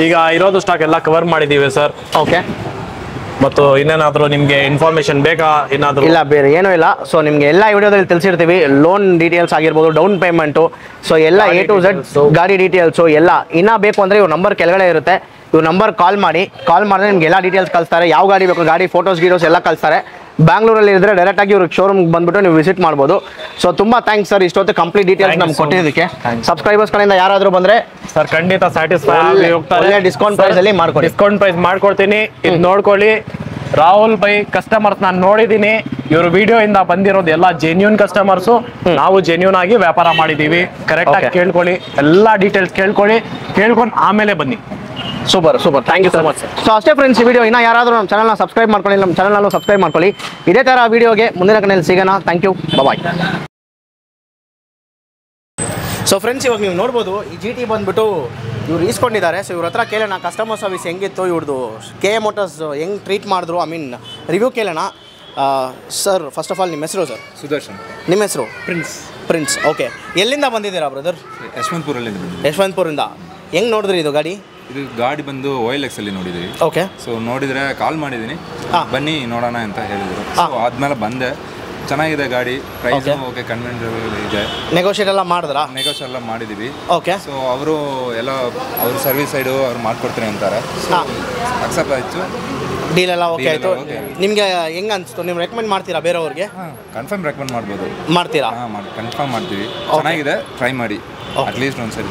ಈಗ ಇರೋದು ಸ್ಟಾಕ್ ಎಲ್ಲ ಕವರ್ ಮಾಡಿದೀವಿ ಸರ್. ಓಕೆ. ಮತ್ತು ಇನ್ನೇನಾದ್ರೂ ನಿಮ್ಗೆ ಇನ್ಫಾರ್ಮೇಶನ್ ಬೇಕಾ? ಏನಾದ್ರು ಇಲ್ಲ, ಬೇರೆ ಏನೂ ಇಲ್ಲ. ಸೊ ನಿಮ್ಗೆ ಎಲ್ಲ ವಿಡಿಯೋದಲ್ಲಿ ತಿಳಿಸಿರ್ತೀವಿ. ಲೋನ್ ಡೀಟೇಲ್ಸ್ ಆಗಿರ್ಬೋದು, ಡೌನ್ ಪೇಮೆಂಟು, ಸೊ ಎಲ್ಲ A to Z ಗಾಡಿ ಡೀಟೇಲ್ಸು ಎಲ್ಲ. ಇನ್ನ ಬೇಕು ಅಂದ್ರೆ ಇವ್ರ ನಂಬರ್ ಕೆಳಗಡೆ ಇರುತ್ತೆ. ಇವ್ರ ನಂಬರ್ ಕಾಲ್ ಮಾಡಿದ್ರೆ ನಿಮ್ಗೆ ಎಲ್ಲ ಡೀಟೇಲ್ಸ್ ಕಳಿಸ್ತಾರೆ. ಯಾವ ಗಾಡಿ ಬೇಕು, ಗಾಡಿ ಫೋಟೋಸ್ ಎಲ್ಲ ಕಳಿಸ್ತಾರೆ. ಬ್ಯಾಂಗ್ಳೂರಲ್ಲಿ ಇದ್ರೆ ಡೈರೆಕ್ಟ್ ಆಗಿ ಇವ್ರಿಗೆ ಶೋರೂಮ್ ಬಂದ್ಬಿಟ್ಟು ನೀವು ವಿಸಿಟ್ ಮಾಡ್ಬೋದು. ಸೊ ತುಂಬಾ ಥ್ಯಾಂಕ್ಸ್ ಸರ್, ಇಷ್ಟೊತ್ತು ಕಂಪ್ಲೀಟ್ ಡೀಟೇಲ್ಸ್ ನಮ್ಗೆ ಕೊಟ್ಟಿದ್ದಕ್ಕೆ. ಸಬ್ಸ್ಕ್ರೈಬರ್ಸ್ ಕಡೆಯಿಂದ ಯಾರಾದರೂ ಬಂದ್ರೆ ಸರ್ ಖಂಡಿತ ಸ್ಯಾಟಿಸ್ಫೈ ಆಗಿ ಹೋಗ್ತಾರೆ. ಒಳ್ಳೆ ಡಿಸ್ಕೌಂಟ್ ಪ್ರೈಸ್ ಅಲ್ಲಿ ಮಾಡ್ಕೊಡಿ. ಡಿಸ್ಕೌಂಟ್ ಪ್ರೈಸ್ ಮಾಡ್ಕೊಡ್ತೀನಿ. ಇದು ನೋಡ್ಕೊಳ್ಳಿ. ರಾಹುಲ್ ಬೈ ಕಸ್ಟಮರ್ಸ್ ನಾನು ನೋಡಿದ್ದೀನಿ. ಇವರು ವಿಡಿಯೋ ಇಂದ ಬಂದಿರೋದು ಎಲ್ಲ ಜೆನ್ಯೂನ್ ಕಸ್ಟಮರ್ಸು. ನಾವು ಜೆನ್ಯೂನ್ ಆಗಿ ವ್ಯಾಪಾರ ಮಾಡಿದೀವಿ. ಕರೆಕ್ಟ್ ಆಗಿ ಕೇಳ್ಕೊಳ್ಳಿ, ಎಲ್ಲ ಡೀಟೇಲ್ಸ್ ಕೇಳ್ಕೊಂಡು ಆಮೇಲೆ ಬನ್ನಿ. Super. Thank you so much. So ಅಷ್ಟೇ ಫ್ರೆಂಡ್ಸ್, ಈ ವಿಡಿಯೋ ಇನ್ನ ಯಾರಾದರೂ ನಮ್ಮ ಚಾನಲ್ನ ಸಬ್ಸ್ಕ್ರೈಬ್ ಮಾಡ್ಕೊಳ್ಳಿ, ನಮ್ಮ ಚಾನಲ್ನಲ್ಲೂ ಸಬ್ಸ್ಕ್ರೈಬ್ ಮಾಡ್ಕೊಳ್ಳಿ. ಇದೇ ಥರ ವಿಡಿಯೋಗೆ ಮುಂದಿನ ಕಡೆಯಲ್ಲಿ ಸಿಗೋಣ. Thank you, bye. So friends, ಇವಾಗ ನೀವು ನೋಡ್ಬೋದು ಈ GT ಬಂದ್ಬಿಟ್ಟು ಇವ್ರು ಈಸ್ಕೊಂಡಿದ್ದಾರೆ. ಸೊ ಇವ್ರ ಹತ್ರ ಕೇಳೋಣ ಕಸ್ಟಮರ್ ಸರ್ವಿಸ್ ಹೆಂಗಿತ್ತು, ಇವ್ರದ್ದು KA ಮೋಟರ್ಸ್ ಹೆಂಗೆ ಟ್ರೀಟ್ ಮಾಡಿದ್ರು, ಐ ಮೀನ್ ರಿವ್ಯೂ ಕೇಳೋಣ. ಸರ್ ಫಸ್ಟ್ ಆಫ್ ಆಲ್ ನಿಮ್ಮ ಹೆಸರು ಸರ್? ಸುದರ್ಶನ್. ನಿಮ್ಮ ಹೆಸರು? ಪ್ರಿನ್ಸ್. ಓಕೆ. ಎಲ್ಲಿಂದ ಬಂದಿದ್ದೀರಾ ಬ್ರದರ್? ಯಶವಂತಪುರದಿಂದ. ಹೆಂಗೆ ನೋಡಿದ್ರಿ ಇದು ಗಾಡಿ? ಇದು ಗಾಡಿ ಬಂದು OLX ಅಲ್ಲಿ ನೋಡಿದ್ವಿ. ಓಕೆ. ಸೊ ನೋಡಿದ್ರೆ ಕಾಲ್ ಮಾಡಿದ್ದೀನಿ, ಬನ್ನಿ ನೋಡೋಣ ಅಂತ ಹೇಳಿದ್ರು. ಸೊ ಆದ್ಮೇಲೆ ಬಂದೆ. ಚೆನ್ನಾಗಿದೆ ಗಾಡಿ, ಪ್ರೈಸ್ Okay. ಓಕೆ, ಕನ್ವೆನ್ಷನಲ್ ಇದೆ. ನೆಗೋಷಿಯೇಟ್ ಎಲ್ಲ ಮಾಡಿದ್ರಾ? ನೆಗೋಷಿಯೇಟ್ ಎಲ್ಲ ಮಾಡಿದ್ದೀವಿ. ಓಕೆ. ಸೊ ಅವರು ಎಲ್ಲ ಅವ್ರ ಸರ್ವಿಸ್ ಸೈಡು ಅವ್ರು ಮಾಡ್ಕೊಡ್ತೀನಿ ಅಂತಾರೆ. ಹಾಂ, ಅಕ್ಸೆಪ್ಟ್ ಆಯಿತು. ಡೀಲ್ ಎಲ್ಲ ಓಕೆ Deal ಆಯಿತು. ಎಲ್ಲ okay. ನಿಮಗೆ ಹೆಂಗೆ ಅನಿಸ್ತು? ನೀವು ರೆಕಮೆಂಡ್ ಮಾಡ್ತೀರಾ ಬೇರೆಯವ್ರಿಗೆ? ಹಾಂ, ಕನ್ಫರ್ಮ್ ರೆಕಮೆಂಡ್ ಮಾಡ್ಬೋದು. ಮಾಡ್ತೀರಾ? ಹಾಂ, ಕನ್ಫರ್ಮ್ ಮಾಡ್ತೀವಿ. ಚೆನ್ನಾಗಿದೆ, ಟ್ರೈ ಮಾಡಿ. ಅಟ್ಲೀಸ್ಟ್ ಒಂದು ಸರಿ.